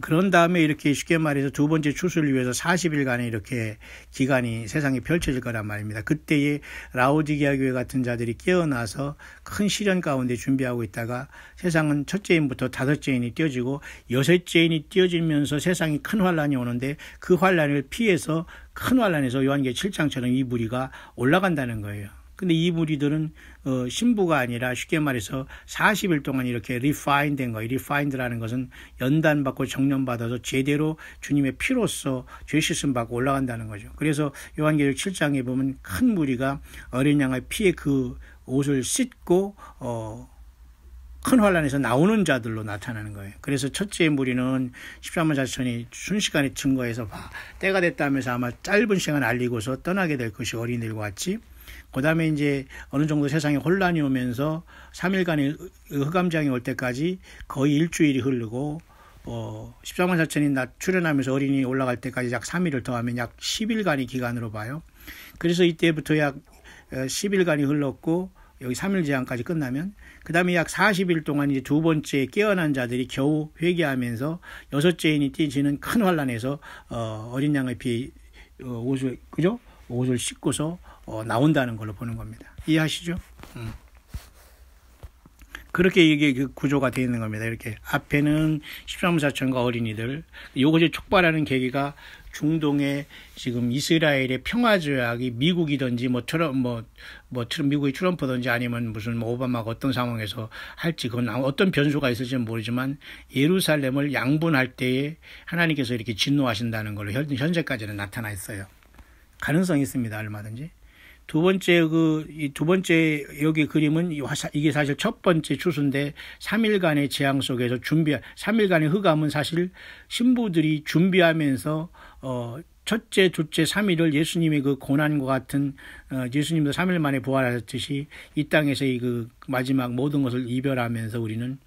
그런 다음에 이렇게 쉽게 말해서 두 번째 추수를 위해서 40일간의 이렇게 기간이 세상에 펼쳐질 거란 말입니다. 그때에 라오디게아 교회 같은 자들이 깨어나서 큰 시련 가운데 준비하고 있다가 세상은 첫째 인부터 다섯째 인이 띄어지고 여섯째 인이 띄어지면서 세상이 큰 환란이 오는데 그 환란을 피해서 큰 환란에서 요한계시록 7장처럼 이 무리가 올라간다는 거예요. 근데 이 무리들은 신부가 아니라 쉽게 말해서 40일 동안 이렇게 리파인 된 거예요. 리파인드라는 것은 연단받고 정련받아서 제대로 주님의 피로써 죄 씻음 받고 올라간다는 거죠. 그래서 요한계시록 7장에 보면 큰 무리가 어린 양의 피에 그 옷을 씻고 큰 환란에서 나오는 자들로 나타나는 거예요. 그래서 첫째 무리는 14만 4천이 순식간에 증거해서 때가 됐다면서 아마 짧은 시간 알리고서 떠나게 될 것이 어린이들과 같이 그 다음에 이제 어느 정도 세상에 혼란이 오면서 3일간의 흑암장이 올 때까지 거의 일주일이 흐르고 14만 4천이 출현하면서 어린이 올라갈 때까지 약 3일을 더하면 약 10일간의 기간으로 봐요. 그래서 이때부터 약 10일간이 흘렀고 여기 3일 제한까지 끝나면 그 다음에 약 40일 동안 이제 두 번째 깨어난 자들이 겨우 회개하면서 여섯째 인이 띄지는 큰 환란에서 어린 양의 피 옷을 씻고서 나온다는 걸로 보는 겁니다. 이해하시죠? 그렇게 이게 그 구조가 되어 있는 겁니다. 이렇게 앞에는 13만 4천과 어린이들 이것이 촉발하는 계기가 중동의 지금 이스라엘의 평화조약이 미국이든지 미국의 트럼프든지 아니면 무슨 오바마가 어떤 상황에서 할지 그건 어떤 변수가 있을지는 모르지만 예루살렘을 양분할 때에 하나님께서 이렇게 진노하신다는 걸로 현재까지는 나타나 있어요. 가능성이 있습니다. 얼마든지. 두 번째 여기 그림은 이게 사실 첫 번째 추수인데 3일간의 재앙 속에서 3일간의 흑암은 사실 신부들이 준비하면서 첫째, 둘째, 3일을 예수님의 그 고난과 같은 예수님도 3일 만에 부활하셨듯이 이 땅에서 그 마지막 모든 것을 이별하면서 우리는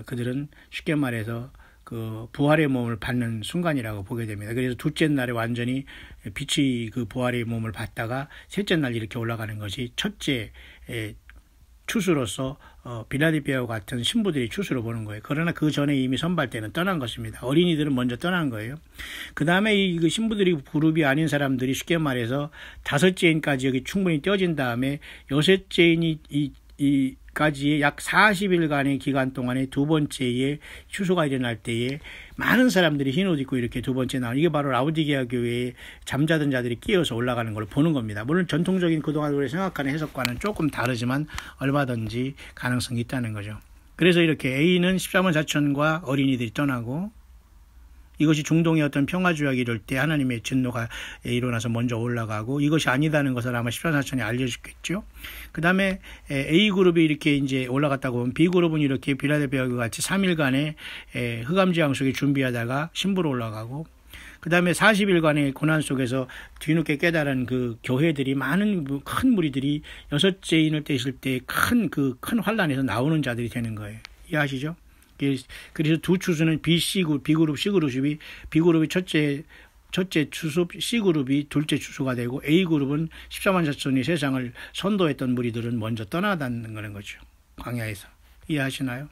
그들은 쉽게 말해서 그 부활의 몸을 받는 순간이라고 보게 됩니다. 그래서 둘째 날에 완전히 빛이 그 부활의 몸을 받다가 셋째 날 이렇게 올라가는 것이 첫째 추수로서 빌라델피아와 같은 신부들이 추수로 보는 거예요. 그러나 그 전에 이미 선발 때는 떠난 것입니다. 어린이들은 먼저 떠난 거예요. 그 다음에 이 신부들이 그룹이 아닌 사람들이 쉽게 말해서 다섯째 인까지 여기 충분히 떼어진 다음에 여섯째 인이 까지 약 40일간의 기간 동안에 두 번째에 추수가 일어날 때에 많은 사람들이 흰 옷 입고 이렇게 두 번째 나오는 이게 바로 라오디게아 교회에 잠자던 자들이 끼어서 올라가는 걸 보는 겁니다. 물론 전통적인 그동안 우리가 생각하는 해석과는 조금 다르지만 얼마든지 가능성이 있다는 거죠. 그래서 이렇게 A는 14만 4천과 어린이들이 떠나고 이것이 중동의 어떤 평화조약이 이럴 때 하나님의 진노가 일어나서 먼저 올라가고 이것이 아니다는 것을 아마 14만 4천이 알려주겠죠. 그 다음에 A그룹이 이렇게 이제 올라갔다고 하면 B그룹은 이렇게 빌라델피아와 같이 3일간의 흑암재앙 속에 준비하다가 신부로 올라가고 그 다음에 40일간의 고난 속에서 뒤늦게 깨달은 그 교회들이 많은 큰 무리들이 여섯째 인을 떼실 때 큰 환란에서 나오는 자들이 되는 거예요. 이해하시죠? 그래서 두 추수는 B그룹, C그룹이 B그룹이 첫째 추수, C그룹이 둘째 추수가 되고 A그룹은 14만 4천이 세상을 선도했던 무리들은 먼저 떠나다는 거죠. 광야에서. 이해하시나요?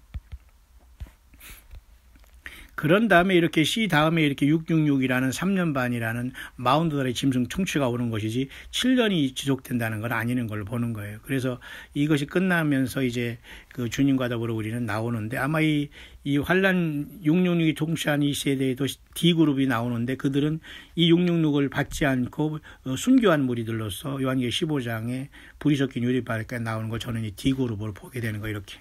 그런 다음에 이렇게 C 다음에 이렇게 666이라는 3년 반이라는 42달의 짐승 통치가 오는 것이지 7년이 지속된다는 건 아니는 걸 보는 거예요. 그래서 이것이 끝나면서 이제 그 주님과 더불어 우리는 나오는데 아마 이 환란 666이 통치한 이 세대에도 D그룹이 나오는데 그들은 이 666을 받지 않고 순교한 무리들로서 요한계시록 15장에 불이 섞인 유리바리까지 나오는 거 저는 이 D그룹으로 보게 되는 거 이렇게.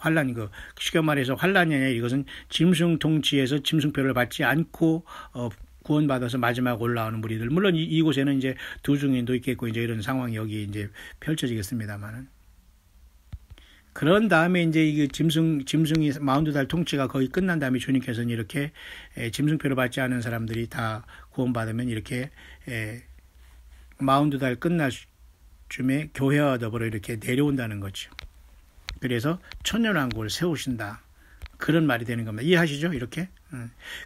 환란 쉽게 말해서 환란이 아니라 이것은 짐승 통치에서 짐승표를 받지 않고 구원받아서 마지막 올라오는 무리들. 물론 이곳에는 이제 두 증인도 있겠고 이제 이런 상황이 여기 이제 펼쳐지겠습니다만은. 그런 다음에 이제 이 짐승이 42달 통치가 거의 끝난 다음에 주님께서는 이렇게 짐승표를 받지 않은 사람들이 다 구원받으면 이렇게 42달 끝날 쯤에 교회와 더불어 이렇게 내려온다는 거죠. 그래서 천년왕국을 세우신다. 그런 말이 되는 겁니다. 이해하시죠? 이렇게.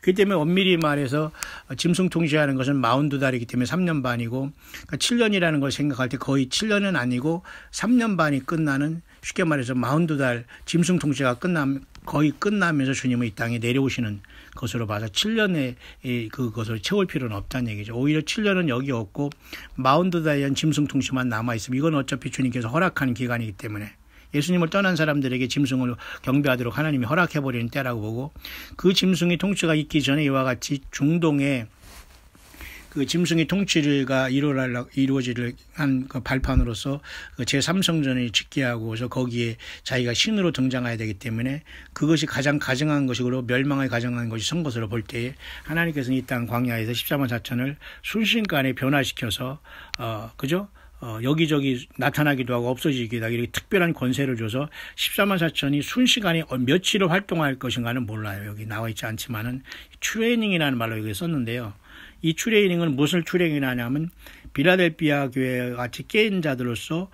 그렇기 때문에 엄밀히 말해서 짐승 통치하는 것은 42달이기 때문에 3년 반이고 그러니까 7년이라는 걸 생각할 때 거의 7년은 아니고 3년 반이 끝나는 쉽게 말해서 42달 짐승 통치가 거의 끝나면서 주님은 이 땅에 내려오시는 것으로 봐서 7년에 그것을 채울 필요는 없다는 얘기죠. 오히려 7년은 여기 없고 42달에 대한 짐승 통치만 남아있으면 이건 어차피 주님께서 허락하는 기간이기 때문에 예수님을 떠난 사람들에게 짐승을 경배하도록 하나님이 허락해버리는 때라고 보고 그 짐승의 통치가 있기 전에 이와 같이 중동에 그 짐승의 통치가 이루어지를 한 그 발판으로서 그 제3성전을 짓게 하고서 거기에 자기가 신으로 등장해야 되기 때문에 그것이 가장 가증한 것이고 멸망에 가증한 것이 선 것으로 볼 때에 하나님께서는 이 땅 광야에서 14만 4천을 순식간에 변화시켜서 그죠? 여기저기 나타나기도 하고 없어지기도 하고 이렇게 특별한 권세를 줘서 14만 4천이 순식간에 며칠을 활동할 것인가는 몰라요. 여기 나와 있지 않지만은 트레이닝이라는 말로 여기 썼는데요. 이 트레이닝은 무엇을 트레이닝하냐면 빌라델피아 교회 같이 깨인 자들로서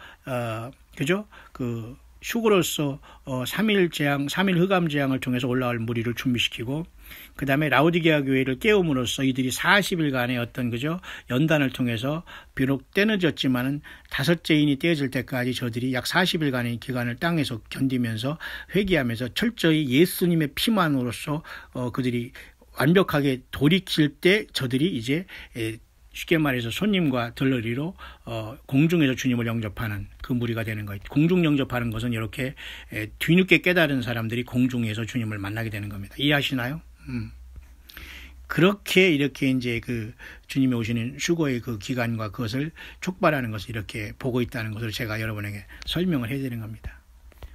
그죠? 그 휴거로서 3일 흑암 재앙을 통해서 올라올 무리를 준비시키고 그 다음에 라우디게아 교회를 깨움으로써 이들이 40일간의 어떤 그죠 연단을 통해서 비록 떼어졌지만은 다섯째 인이 떼어질 때까지 저들이 약 40일간의 기간을 땅에서 견디면서 회개하면서 철저히 예수님의 피만으로서 그들이 완벽하게 돌이킬 때 저들이 이제 쉽게 말해서 손님과 들러리로 공중에서 주님을 영접하는 그 무리가 되는 거예요. 공중 영접하는 것은 이렇게 뒤늦게 깨달은 사람들이 공중에서 주님을 만나게 되는 겁니다. 이해하시나요? 그렇게 이렇게 이제 그 주님이 오시는 휴거의 그 기간과 그것을 촉발하는 것을 이렇게 보고 있다는 것을 제가 여러분에게 설명을 해드리는 겁니다.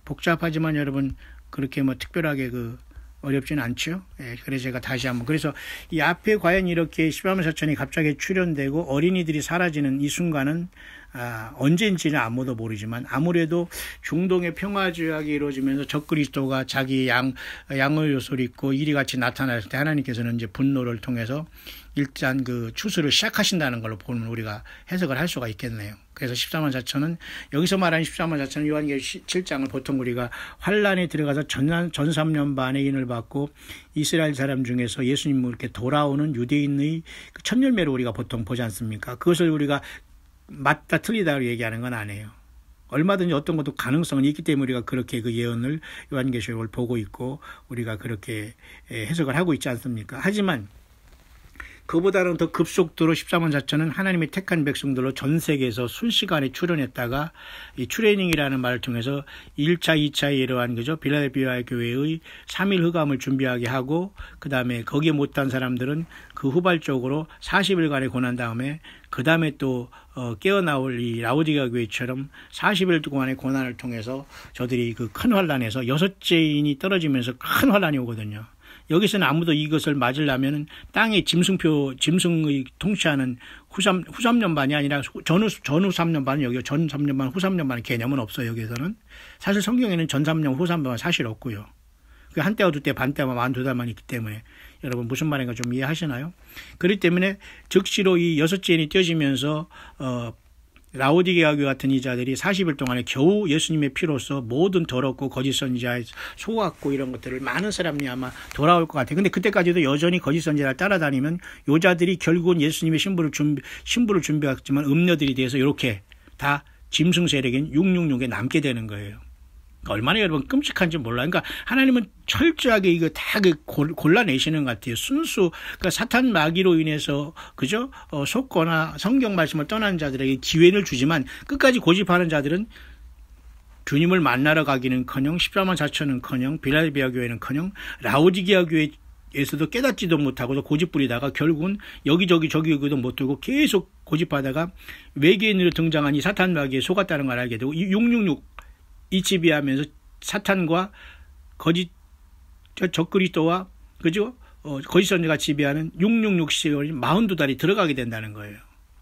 복잡하지만 여러분 그렇게 뭐 특별하게 어렵지는 않죠. 그래서 제가 다시 한번 그래서 이 앞에 과연 이렇게 14만 4천이 갑자기 출현되고 어린이들이 사라지는 이 순간은 언제인지는 아무도 모르지만 아무래도 중동의 평화조약이 이루어지면서 적그리스도가 자기 양을 요소리고 이리같이 나타났을 때 하나님께서는 이제 분노를 통해서 일단 그 추수를 시작하신다는 걸로 보면 우리가 해석을 할 수가 있겠네요. 그래서 14만 4천은 여기서 말하는 14만 4천은 요한계시록 7장을 보통 우리가 환란에 들어가서 전 3년 반의 인을 받고 이스라엘 사람 중에서 예수님을 이렇게 돌아오는 유대인의 그 첫 열매를 우리가 보통 보지 않습니까? 그것을 우리가 맞다 틀리다고 얘기하는 건 아니에요. 얼마든지 어떤 것도 가능성은 있기 때문에 우리가 그렇게 그 예언을 요한계시록을 보고 있고 우리가 그렇게 해석을 하고 있지 않습니까? 하지만 그보다는 더 급속도로 14만 4천은 하나님의 택한 백성들로 전 세계에서 순식간에 출현했다가 이 트레이닝이라는 말을 통해서 1차, 2차에 이러한 그죠 빌라델피아 교회의 3일 흑암을 준비하게 하고 그 다음에 거기에 못한 사람들은 그 후발적으로 40일간의 고난 다음에 그 다음에 또 깨어나올 이 라우디게아 교회처럼 40일 동안의 고난을 통해서 저들이 그 큰 환란에서 6째인이 떨어지면서 큰 환란이 오거든요. 여기서는 아무도 이것을 맞으려면 땅의 짐승의 통치하는 후 3년 반이 아니라 전후 3년 반은 여기 전 3년 반, 후 3년 반의 개념은 없어요. 여기서는 사실 성경에는 전 3년, 후 3년 반 사실 없고요. 한때와 두때, 반때와 42달만 있기 때문에 여러분 무슨 말인가 좀 이해하시나요? 그렇기 때문에 즉시로 이 6제인이 떼어지면서 라오디게아 교회 같은 이 자들이 40일 동안에 겨우 예수님의 피로서 모든 더럽고 거짓 선지자에 속았고 이런 것들을 많은 사람이 아마 돌아올 것 같아요. 근데 그때까지도 여전히 거짓 선지자를 따라다니면 요자들이 결국은 예수님의 신부를 준비했지만 음녀들이 돼서 이렇게 다 짐승 세력인 666에 남게 되는 거예요. 얼마나 여러분 끔찍한지 몰라요. 그러니까 하나님은 철저하게 이거 다 골라내시는 것 같아요. 순수, 그러니까 사탄 마귀로 인해서, 그죠? 속거나 성경 말씀을 떠난 자들에게 기회를 주지만 끝까지 고집하는 자들은 주님을 만나러 가기는 커녕, 14만 4천은 커녕, 빌라델비아 교회는 커녕, 라오디게아 교회에서도 깨닫지도 못하고 고집 부리다가 결국은 여기도 못 들고 계속 고집하다가 외계인으로 등장한 이 사탄 마귀에 속았다는 걸 알게 되고, 666 이 지배하면서 사탄과 거짓 적그리스도와 그죠? 거짓 선지가 지배하는 666 시월이 42달이 들어가게 된다는 거예요.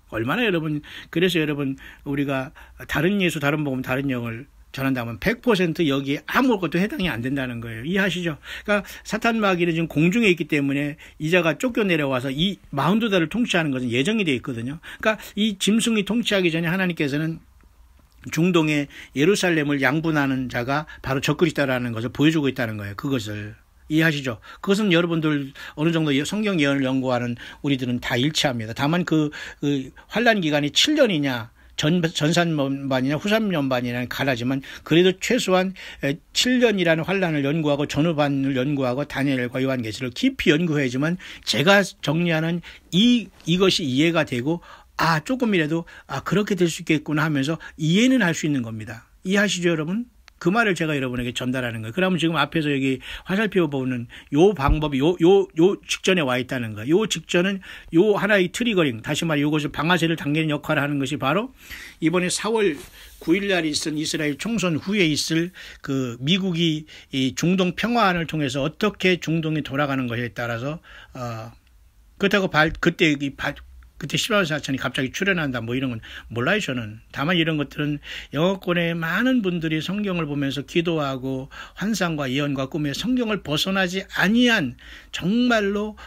얼마나 여러분, 그래서 여러분 우리가 다른 예수, 다른 복음, 다른 영을 전한다면 100% 여기에 아무것도 해당이 안 된다는 거예요. 이해하시죠? 그러니까 사탄 마귀는 지금 공중에 있기 때문에 이자가 쫓겨 내려와서 이 42달을 통치하는 것은 예정이 되어 있거든요. 그러니까 이 짐승이 통치하기 전에 하나님께서는 중동의 예루살렘을 양분하는 자가 바로 적그리스도라는 것을 보여주고 있다는 거예요. 그것을 이해하시죠? 그것은 여러분들 어느 정도 성경 예언을 연구하는 우리들은 다 일치합니다. 다만 그 환란 기간이 7년이냐 전산연반이냐 후산연반이냐 가라지만 그래도 최소한 7년이라는 환란을 연구하고 전후반을 연구하고 다니엘과 요한계시를 깊이 연구해야지만 제가 정리하는 이것이 이해가 되고 조금이라도 그렇게 될 수 있겠구나 하면서 이해는 할 수 있는 겁니다. 이해하시죠, 여러분? 그 말을 제가 여러분에게 전달하는 거예요. 그러면 지금 앞에서 여기 화살표 보는 요 방법이 요 직전에 와 있다는 거예요. 요 직전은 요 하나의 트리거링, 다시 말해 요것을 방아쇠를 당기는 역할을 하는 것이 바로 이번에 4월 9일 날 있은 이스라엘 총선 후에 있을 그 미국이 이 중동 평화안을 통해서 어떻게 중동이 돌아가는 것에 따라서 그렇다고 그때 10만 4천이 갑자기 출현한다 뭐 이런 건 몰라요 저는. 다만 이런 것들은 영어권의 많은 분들이 성경을 보면서 기도하고 환상과 예언과 꿈에 성경을 벗어나지 아니한 정말로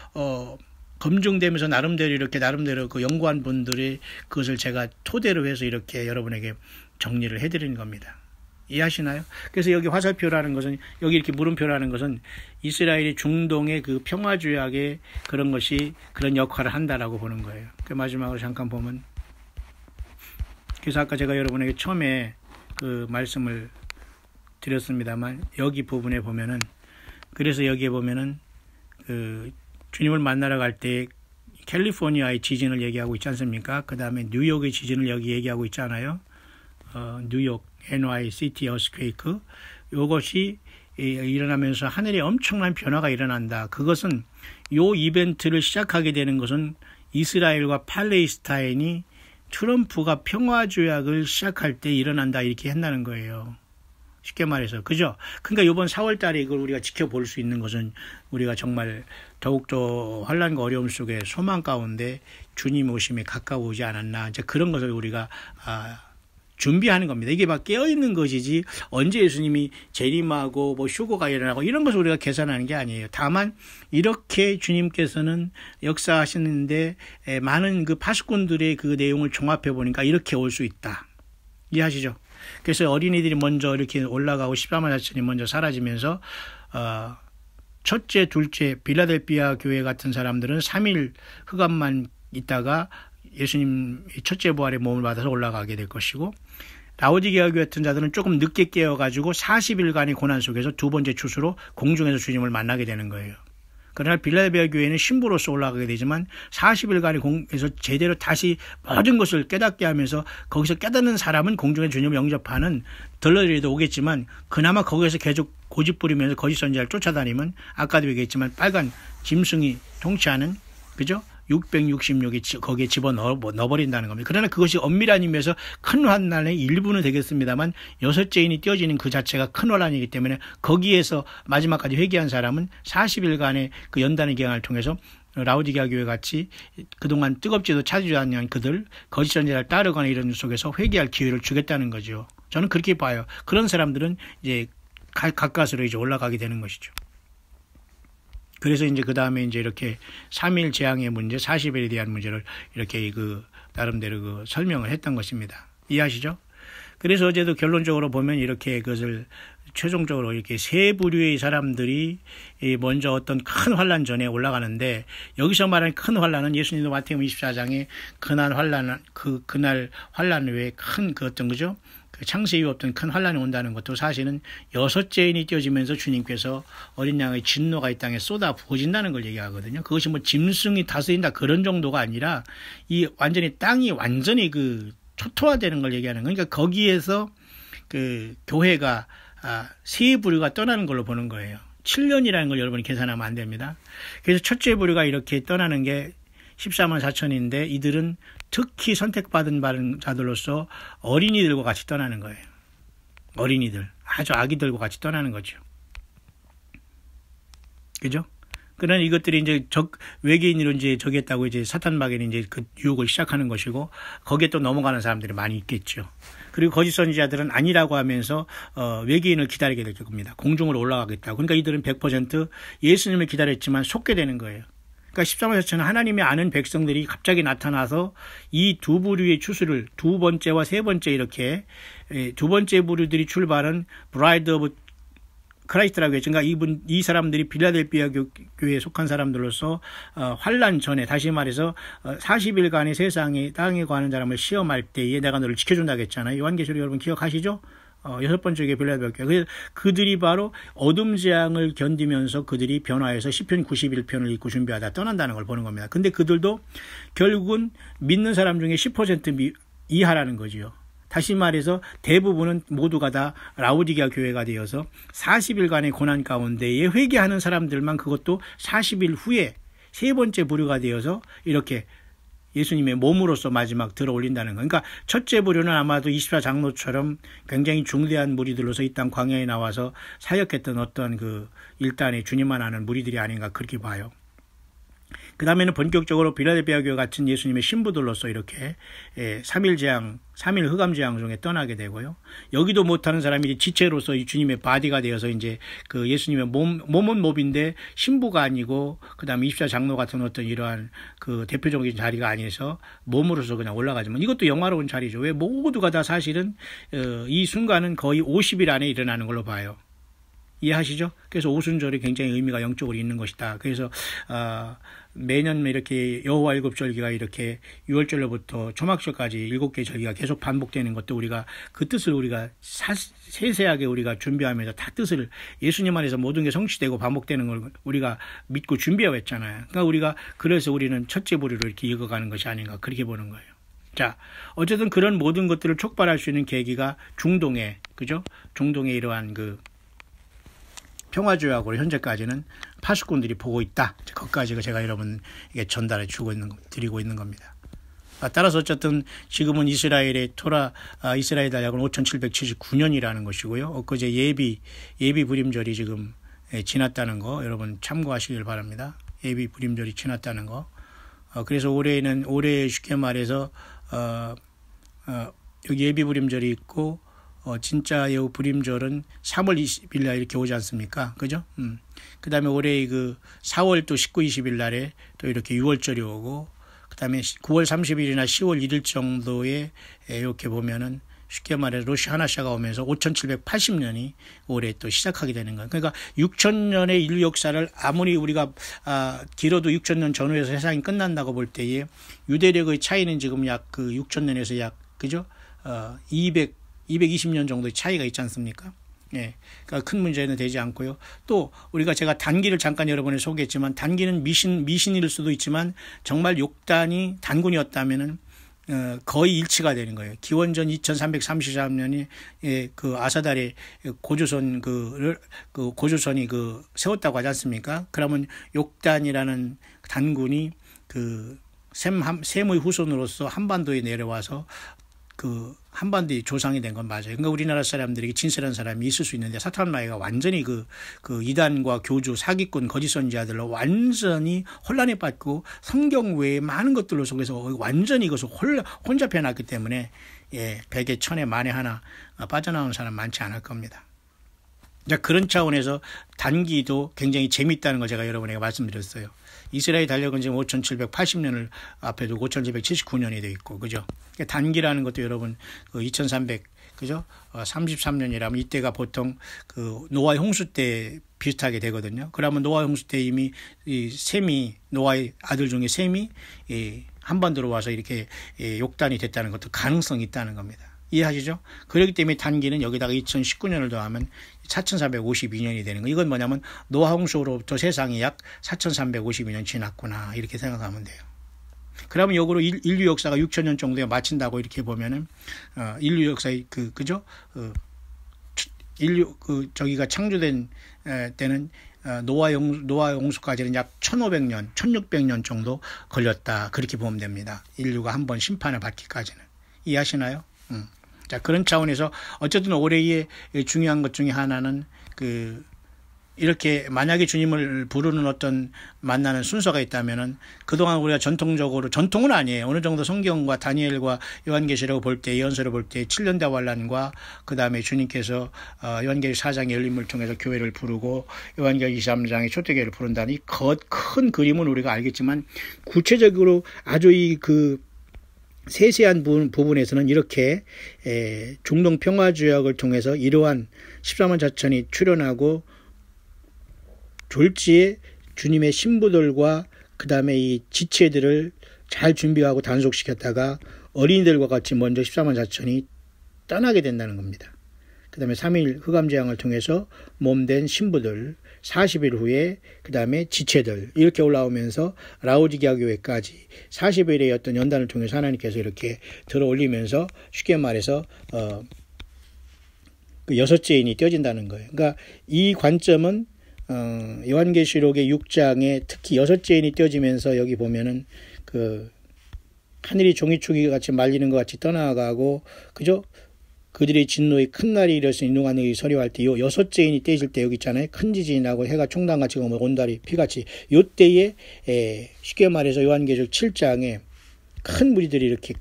검증되면서 나름대로 그 연구한 분들이 그것을 제가 토대로 해서 이렇게 여러분에게 정리를 해드리는 겁니다. 이해하시나요? 그래서 여기 화살표라는 것은, 여기 이렇게 물음표라는 것은 이스라엘이 중동의 그 평화조약의 그런 것이 그런 역할을 한다라고 보는 거예요. 그 마지막으로 잠깐 보면, 그래서 아까 제가 여러분에게 처음에 그 말씀을 드렸습니다만 여기 부분에 보면은, 그래서 여기에 보면은 그 주님을 만나러 갈 때 캘리포니아의 지진을 얘기하고 있지 않습니까? 그 다음에 뉴욕의 지진을 여기 얘기하고 있잖아요. 뉴욕 NYCT 어스퀘이크, 이것이 일어나면서 하늘에 엄청난 변화가 일어난다. 그것은 요 이벤트를 시작하게 되는 것은 이스라엘과 팔레스타인이 트럼프가 평화조약을 시작할 때 일어난다 이렇게 한다는 거예요. 쉽게 말해서. 그죠? 그러니까 이번 4월 달에 이걸 우리가 지켜볼 수 있는 것은 우리가 정말 더욱더 환난과 어려움 속에 소망 가운데 주님 오심에 가까워오지 않았나. 이제 그런 것을 우리가 준비하는 겁니다. 이게 막 깨어있는 것이지 언제 예수님이 재림하고 뭐 휴거가 일어나고 이런 것을 우리가 계산하는 게 아니에요. 다만 이렇게 주님께서는 역사하시는데 많은 그 파수꾼들의 그 내용을 종합해 보니까 이렇게 올 수 있다. 이해하시죠? 그래서 어린이들이 먼저 이렇게 올라가고 14만 4천이 먼저 사라지면서 첫째, 둘째 빌라델비아 교회 같은 사람들은 3일 흑암만 있다가 예수님 첫째 부활의 몸을 받아서 올라가게 될 것이고, 라오디게아 교회 같은 자들은 조금 늦게 깨어가지고 40일간의 고난 속에서 두 번째 추수로 공중에서 주님을 만나게 되는 거예요. 그러나 빌라델비아 교회는 신부로서 올라가게 되지만 40일간의 공에서 제대로 다시 모든 것을 깨닫게 하면서 거기서 깨닫는 사람은 공중에 주님을 영접하는 덜러리도 오겠지만, 그나마 거기에서 계속 고집부리면서 거짓 선지자를 쫓아다니면 아까도 얘기했지만 빨간 짐승이 통치하는, 그죠? 666이 거기에 넣어버린다는 겁니다. 그러나 그것이 엄밀한 의미에서 큰 환난의 일부는 되겠습니다만 6제인이 띄어지는 그 자체가 큰 환난이기 때문에 거기에서 마지막까지 회개한 사람은 40일간의 그 연단의 기간을 통해서 라오디게아 교회 같이 그동안 뜨겁지도 차지지 않는 그들 거짓 선지자를 따르거나 이런 속에서 회개할 기회를 주겠다는 거죠. 저는 그렇게 봐요. 그런 사람들은 이제 가까스로 이제 올라가게 되는 것이죠. 그래서 이제 그 다음에 이제 이렇게 3일 재앙의 문제, 40일에 대한 문제를 이렇게 나름대로 설명을 했던 것입니다. 이해하시죠? 그래서 어제도 결론적으로 보면 이렇게 그것을 최종적으로 이렇게 세 부류의 사람들이 먼저 어떤 큰 환란 전에 올라가는데, 여기서 말하는 큰 환란은 예수님도 마태복음 24장에 그날 환란 외에 큰 어떤 거죠? 창세 이후 없던 큰 환란이 온다는 것도 사실은 6째 인이 띄어지면서 주님께서 어린 양의 진노가 이 땅에 쏟아 부어진다는 걸 얘기하거든요. 그것이 뭐 짐승이 다스린다 그런 정도가 아니라 완전히 땅이 완전히 초토화되는 걸 얘기하는 거예요. 그러니까 거기에서 교회가 세 부류가 떠나는 걸로 보는 거예요. 7년이라는 걸 여러분이 계산하면 안 됩니다. 그래서 첫째 부류가 이렇게 떠나는 게 14만 4천인데, 이들은 특히 선택받은 자들로서 어린이들과 같이 떠나는 거예요. 어린이들, 아주 아기들과 같이 떠나는 거죠. 그죠? 그러나 이것들이 이제 외계인으로 이제 저기했다고 이제 사탄 마귀는 이제 그 유혹을 시작하는 것이고, 거기에 또 넘어가는 사람들이 많이 있겠죠. 그리고 거짓 선지자들은 아니라고 하면서 외계인을 기다리게 될 겁니다. 공중으로 올라가겠다고. 그러니까 이들은 100% 예수님을 기다렸지만 속게 되는 거예요. 그러니까 14만 4천은 하나님의 아는 백성들이 갑자기 나타나서 이 두 부류의 추수를, 두 번째와 세 번째, 이렇게 두 번째 부류들이 출발한 브라이드 오브 크라이스트라고 했죠. 그러니까 이 사람들이 빌라델비아 교회에 속한 사람들로서 환란 전에, 다시 말해서 40일간의 세상에 땅에 관한 사람을 시험할 때에 내가 너를 지켜준다고 했잖아요. 요한계시록 여러분 기억하시죠? 6번째 게 빌라델비아 교회. 그래서 그들이 바로 어둠 재앙을 견디면서 그들이 변화해서 시편 91편을 읽고 준비하다 떠난다는 걸 보는 겁니다. 근데 그들도 결국은 믿는 사람 중에 10% 이하라는 거지요. 다시 말해서 대부분은 모두가 다 라오디게아 교회가 되어서 40일간의 고난 가운데에 회개하는 사람들만, 그것도 40일 후에 세 번째 부류가 되어서 이렇게 예수님의 몸으로서 마지막 들어 올린다는 거예요. 그러니까 첫째 부류는 아마도 24장로처럼 굉장히 중대한 무리들로서 이 땅 광야에 나와서 사역했던 어떤 일단의 주님만 아는 무리들이 아닌가 그렇게 봐요. 그 다음에는 본격적으로 빌라델비아 교회 같은 예수님의 신부들로서 이렇게 3일 재앙, 3일 흑암 재앙 중에 떠나게 되고요. 여기도 못하는 사람이 지체로서 이 주님의 바디가 되어서 이제 예수님의 몸은 몸인데 신부가 아니고, 그 다음에 24장로 같은 어떤 이러한 대표적인 자리가 아니어서 몸으로서 그냥 올라가지만, 이것도 영화로운 자리죠. 왜? 모두가 다 사실은 이 순간은 거의 50일 안에 일어나는 걸로 봐요. 이해하시죠? 그래서 오순절이 굉장히 의미가 영적으로 있는 것이다. 그래서 매년 이렇게 여호와 일곱절기가 이렇게 6월절로부터 초막절까지 7개 절기가 계속 반복되는 것도 우리가 그 뜻을 우리가 세세하게 우리가 준비하면서 다 뜻을 예수님 안에서 모든 게 성취되고 반복되는 걸 우리가 믿고 준비하고 했잖아요. 그러니까 그래서 우리는 첫째 부류로 이렇게 읽어가는 것이 아닌가 그렇게 보는 거예요. 자, 어쨌든 그런 모든 것들을 촉발할 수 있는 계기가 중동에, 그죠? 중동에 이러한 평화조약으로 현재까지는 파수꾼들이 보고 있다. 거기까지가 제가 여러분에게 전달해 드리고 있는 겁니다. 따라서 어쨌든 지금은 이스라엘의 이스라엘 달력은 5779년이라는 것이고요. 엊그제 예비 불임절이 지금 지났다는 거 여러분 참고하시길 바랍니다. 예비 불임절이 지났다는 거. 그래서 올해 쉽게 말해서 여기 예비 불임절이 있고, 진짜 요 불임절은 3월 20일 날 이렇게 오지 않습니까? 그죠? 그 다음에 올해 4월 또 19, 20일 날에 또 이렇게 6월절이 오고, 그 다음에 9월 30일이나 10월 1일 정도에 이렇게 보면은 쉽게 말해서 로시 하나샤가 오면서 5780년이 올해 또 시작하게 되는 거예요. 그러니까 6000년의 인류 역사를 아무리 우리가 길어도 6000년 전후에서 세상이 끝난다고 볼 때에 유대력의 차이는 지금 약 6000년에서 약, 그죠? 220년 정도의 차이가 있지 않습니까? 예. 그러니까 큰 문제는 되지 않고요. 또 제가 단기를 잠깐 여러분에 소개했지만, 단기는 미신일 수도 있지만 정말 욕단이 단군이었다면은 거의 일치가 되는 거예요. 기원전 2333년이 아사달의 고조선이 세웠다고 하지 않습니까? 그러면 욕단이라는 단군이 셈의 후손으로서 한반도에 내려와서 한반도의 조상이 된 건 맞아요. 그러니까 우리나라 사람들에게 진실한 사람이 있을 수 있는데, 사탄 마귀가 완전히 이단과 교주, 사기꾼, 거짓 선지자들로 완전히 혼란에 빠지고 성경 외에 많은 것들로 속에서 완전히 이것을 혼잡해 놨기 때문에 100에 1000에 만에 하나 빠져나오는 사람 많지 않을 겁니다. 이제 그런 차원에서 단기도 굉장히 재밌다는 걸 제가 여러분에게 말씀드렸어요. 이스라엘 달력은 지금 5780년을 앞에 두고 5779년이 돼 있고, 그죠? 단기라는 것도 여러분, 2300, 그죠? 33년이라면 이때가 보통 그 노아의 홍수 때 비슷하게 되거든요. 그러면 노아의 홍수 때 이미 이 셈이, 노아의 아들 중에 셈이 한반도로 와서 이렇게 욕단이 됐다는 것도 가능성이 있다는 겁니다. 이해하시죠? 그렇기 때문에 단기는 여기다가 2019년을 더하면 4452년이 되는 거. 이건 뭐냐면 노아 홍수로부터 세상이 약 4352년 지났구나, 이렇게 생각하면 돼요. 그러면 역으로 인류 역사가 6000년 정도에 마친다고 이렇게 보면은 인류 역사의 그죠? 인류 저기가 창조된 때는 노아 홍수까지는 약 1500년, 1600년 정도 걸렸다, 그렇게 보면 됩니다. 인류가 한번 심판을 받기까지는. 이해하시나요? 자, 그런 차원에서 어쨌든 올해의 중요한 것 중에 하나는 이렇게 만약에 주님을 부르는 어떤 만나는 순서가 있다면은 그동안 우리가 전통적으로, 전통은 아니에요. 어느 정도 성경과 다니엘과 요한계시록을 볼 때, 예언서를 볼 때 7년 대환란과 그 다음에 주님께서 요한계시록 4장의 열림을 통해서 교회를 부르고 요한계시록 23장의 초대교회를 부른다는 이 큰 그림은 우리가 알겠지만, 구체적으로 아주 세세한 부분에서는 이렇게 중동 평화조약을 통해서 이러한 14만 4천이 출현하고 졸지에 주님의 신부들과 그 다음에 이 지체들을 잘 준비하고 단속시켰다가 어린이들과 같이 먼저 14만 4천이 떠나게 된다는 겁니다. 그 다음에 3일 흑암재앙을 통해서 몸된 신부들, 40일 후에 그 다음에 지체들, 이렇게 올라오면서 라오디게아 교회까지 40일의 어떤 연단을 통해서 하나님께서 이렇게 들어 올리면서 쉽게 말해서 그 여섯째 인이 떼어진다는 거예요. 그러니까 이 관점은 요한계시록의 6장에 특히 여섯째 인이 떼어지면서 여기 보면은 하늘이 종이축이 같이 말리는 것 같이 떠나가고, 그죠? 그들의 진노의 큰 날이 이르렀으니 인동하늘이 서려할 때, 요 여섯째 인이 떼질 때 여기 있잖아요. 큰 지진이 나고 해가 총단같이 오면 온달이 피같이, 요 때에 쉽게 말해서 요한계시록 7장에 큰 무리들이 이렇게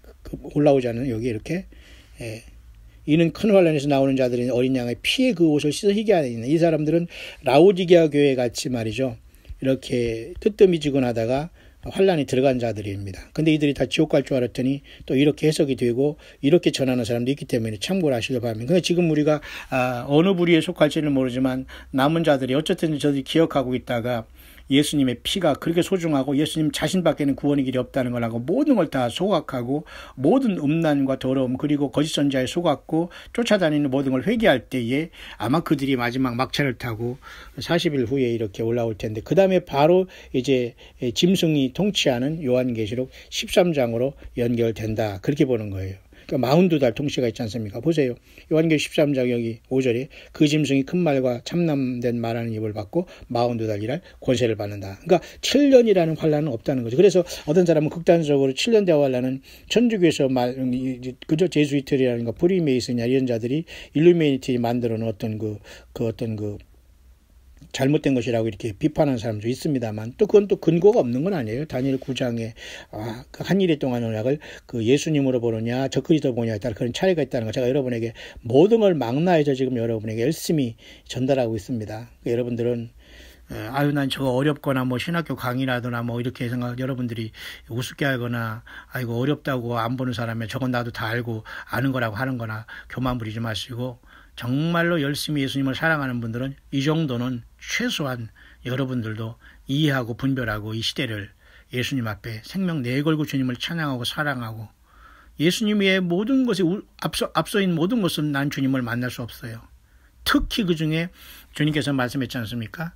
올라오잖아요. 여기 이렇게 이는 큰 환란에서 나오는 자들은 어린 양의 피에 그 옷을 씻어 희게 하는 이 사람들은 라오디게아 교회 같이 말이죠. 이렇게 뜨뜨미지근하다가 환란이 들어간 자들입니다. 근데 이들이 다 지옥 갈 줄 알았더니 또 이렇게 해석이 되고 이렇게 전하는 사람도 있기 때문에 참고를 하시길 바랍니다. 근데 지금 우리가 어느 부류에 속할지는 모르지만 남은 자들이 어쨌든 저들이 기억하고 있다가 예수님의 피가 그렇게 소중하고 예수님 자신밖에는 구원의 길이 없다는 걸 하고 모든 걸 다 소각하고 모든 음란과 더러움 그리고 거짓 선자에 속았고 쫓아다니는 모든 걸 회개할 때에 아마 그들이 마지막 막차를 타고 40일 후에 이렇게 올라올 텐데, 그 다음에 바로 이제 짐승이 통치하는 요한계시록 13장으로 연결된다, 그렇게 보는 거예요. 그러니까 42달 통치가 있지 않습니까? 보세요. 요한계시록 13장 여기 5절에 그 짐승이 큰 말과 참남된 말하는 입을 받고 42달 일할 권세를 받는다. 그러니까 7년이라는 환란은 없다는 거죠. 그래서 어떤 사람은 극단적으로 7년 대환란은 천주교에서 그저 제수이트라는 거 프리메이슨이나 이런 자들이 일루미네이티 만들어 놓은 어떤 잘못된 것이라고 이렇게 비판하는 사람도 있습니다만, 또 그건 또 근거가 없는 건 아니에요. 다니엘 9장에 그 한 일에 동안 언약을 예수님으로 보느냐 저 그리스도 보느냐에 따라 그런 차이가 있다는 거 제가 여러분에게 모든 걸 망라해서 지금 여러분에게 열심히 전달하고 있습니다. 여러분들은 난 저거 어렵거나 신학교 강의라거나 이렇게 생각, 여러분들이 우습게 하거나 이거 어렵다고 안 보는 사람이 저건 나도 다 알고 아는 거라고 하는 거나 교만 부리지 마시고, 정말로 열심히 예수님을 사랑하는 분들은 이 정도는 최소한 여러분들도 이해하고 분별하고 이 시대를 예수님 앞에 생명 내걸고 주님을 찬양하고 사랑하고, 예수님 외에 모든 것이 앞서인 모든 것은 난 주님을 만날 수 없어요. 특히 그 중에 주님께서 말씀했지 않습니까?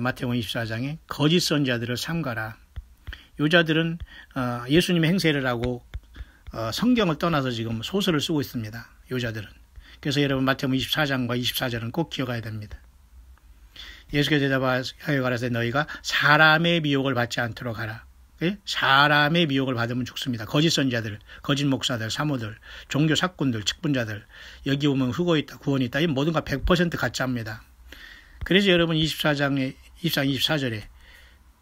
마태복음 24장에 거짓 선지자들을 삼가라. 요 자들은 예수님의 행세를 하고 성경을 떠나서 지금 소설을 쓰고 있습니다. 요 자들은. 그래서 여러분 마태복음 24장과 24절은 꼭 기억해야 됩니다. 예수께서 대답하여 가라사대 너희가 사람의 미혹을 받지 않도록 하라. 사람의 미혹을 받으면 죽습니다. 거짓 선지자들, 거짓 목사들, 사모들, 종교 사꾼들, 직분자들, 여기 오면 흑어 있다, 구원이 있다, 이 모든 거 100% 가짜입니다. 그래서 여러분 24장 24절에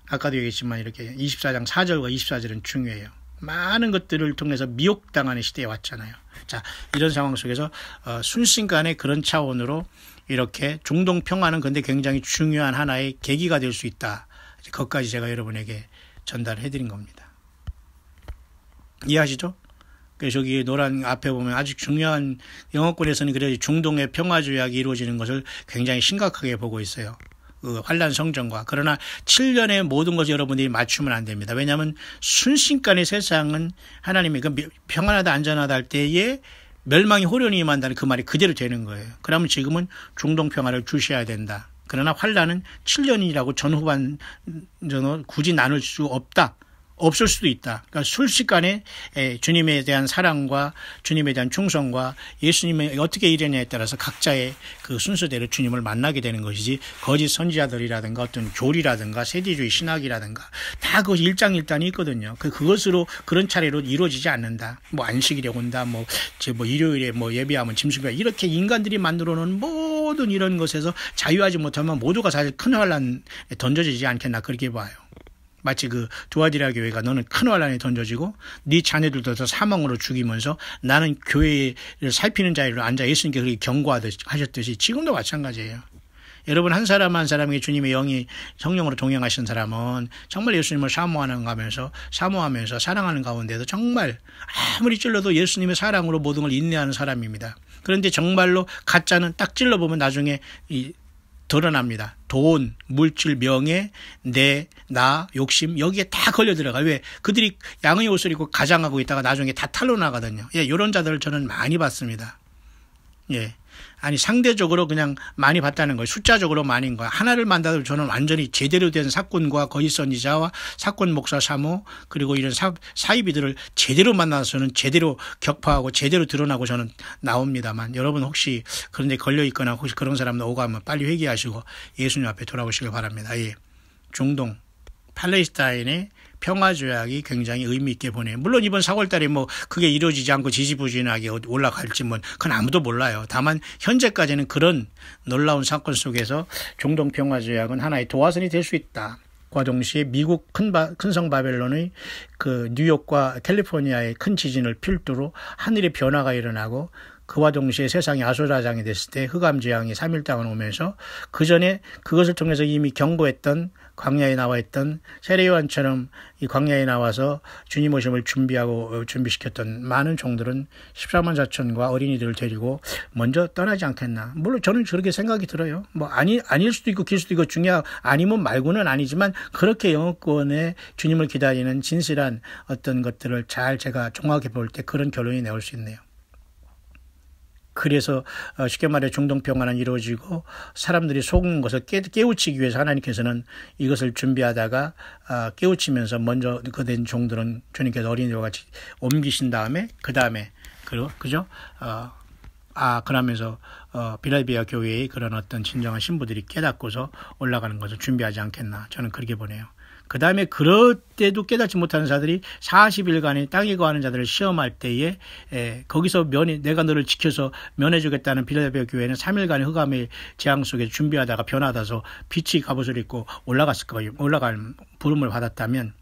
아까도 얘기했지만 이렇게 24장 4절과 24절은 중요해요. 많은 것들을 통해서 미혹당하는 시대에 왔잖아요. 자, 이런 상황 속에서 순식간에 그런 차원으로 이렇게 중동 평화는 근데 굉장히 중요한 하나의 계기가 될 수 있다. 그것까지 제가 여러분에게 전달해 드린 겁니다. 이해하시죠? 그래서 저기 노란 앞에 보면 아주 중요한 영어권에서는 그래서 중동의 평화 조약이 이루어지는 것을 굉장히 심각하게 보고 있어요. 그 환란 성전과. 그러나 7년의 모든 것을 여러분들이 맞추면 안 됩니다. 왜냐하면 순식간에 세상은 하나님이 평안하다 안전하다 할 때에 멸망이 호련히 임한다는 그 말이 그대로 되는 거예요. 그러면 지금은 중동 평화를 주셔야 된다. 그러나 환란은 7년이라고 전후반전으로 굳이 나눌 수 없다. 없을 수도 있다. 그러니까 순식간에 주님에 대한 사랑과 주님에 대한 충성과 예수님이 어떻게 일하냐에 따라서 각자의 그 순서대로 주님을 만나게 되는 것이지 거짓 선지자들이라든가 어떤 교리라든가 세대주의 신학이라든가 다 그것이 일장일단이 있거든요. 그것으로 그런 차례로 이루어지지 않는다. 뭐 안식일에 온다. 뭐 일요일에 뭐 예배하면 짐승이다. 이렇게 인간들이 만들어 놓은 모든 이런 것에서 자유하지 못하면 모두가 사실 큰 환란에 던져지지 않겠나 그렇게 봐요. 마치 그 두아디라 교회가 너는 큰 환란에 던져지고 네 자녀들도 더 사망으로 죽이면서 나는 교회를 살피는 자리로 앉아 예수님께 그렇게 경고하셨듯이 지금도 마찬가지예요. 여러분 한 사람 한 사람에게 주님의 영이 성령으로 동행하신 사람은 정말 예수님을 사모하면서 사랑하는 가운데도 정말 아무리 찔러도 예수님의 사랑으로 모든 걸 인내하는 사람입니다. 그런데 정말로 가짜는 딱 찔러보면 나중에 드러납니다. 돈, 물질, 명예, 나, 욕심 여기에 다 걸려 들어가요. 왜? 그들이 양의 옷을 입고 가장하고 있다가 나중에 다 탈로 나가거든요. 예, 이런 자들을 저는 많이 봤습니다. 예. 아니 상대적으로 그냥 많이 봤다는 거예요. 숫자적으로 많은 거야. 하나를 만나도 저는 완전히 제대로 된 사건과 거짓 선지자와 사건 목사 사모 그리고 이런 사이비들을 제대로 만나서는 제대로 격파하고 제대로 드러나고 저는 나옵니다만 여러분 혹시 그런 데 걸려 있거나 혹시 그런 사람들 오가면 빨리 회개하시고 예수님 앞에 돌아오시길 바랍니다. 예. 중동 팔레스타인의 평화조약이 굉장히 의미 있게 보내요. 물론 이번 4월 달에 뭐 그게 이루어지지 않고 지지부진하게 올라갈지 뭐 그건 아무도 몰라요. 다만 현재까지는 그런 놀라운 사건 속에서 중동 평화조약은 하나의 도화선이 될 수 있다. 과 동시에 미국 큰성 바벨론의 그 뉴욕과 캘리포니아의 큰 지진을 필두로 하늘의 변화가 일어나고 그와 동시에 세상이 아수라장이 됐을 때 흑암재앙이 3일당을 오면서 그 전에 그것을 통해서 이미 경고했던 광야에 나와 있던 세례요한처럼 이 광야에 나와서 주님 오심을 준비시켰던 많은 종들은 14만 4천과 어린이들을 데리고 먼저 떠나지 않겠나. 물론 저는 그렇게 생각이 들어요. 뭐 아닐 수도 있고 길 수도 있고 아니면 말고는 아니지만 그렇게 영어권에 주님을 기다리는 진실한 어떤 것들을 잘 제가 종합해 볼 때 그런 결론이 나올 수 있네요. 그래서 쉽게 말해 중동 평화는 이루어지고 사람들이 속는 것을 깨우치기 위해서 하나님께서는 이것을 준비하다가 깨우치면서 먼저 그 된 종들은 주님께서 어린이와 같이 옮기신 다음에 그죠? 그러면서 빌라델비아 교회의 그런 어떤 진정한 신부들이 깨닫고서 올라가는 것을 준비하지 않겠나 저는 그렇게 보네요. 그 다음에 그럴 때도 깨닫지 못하는 자들이 40일간의 땅에 거하는 자들을 시험할 때에 거기서 내가 너를 지켜서 면해주겠다는 빌라델비아 교회는 3일간의 흑암의 재앙 속에 준비하다가 변화돼서 빛이 갑옷을 입고 올라갔을 거예요. 올라갈 부름을 받았다면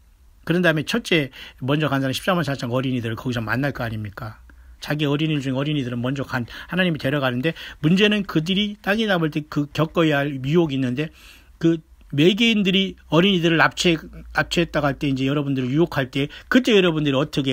그런 다음에 첫째 먼저 간 사람 14만 4천 어린이들을 거기서 만날 거 아닙니까? 자기 어린이들 중에 어린이들은 먼저 하나님이 데려가는데 문제는 그들이 땅에 남을 때 그 겪어야 할 유혹이 있는데 그 외계인들이 어린이들을 납치했다가 할 때 이제 여러분들을 유혹할 때 그때 여러분들이 어떻게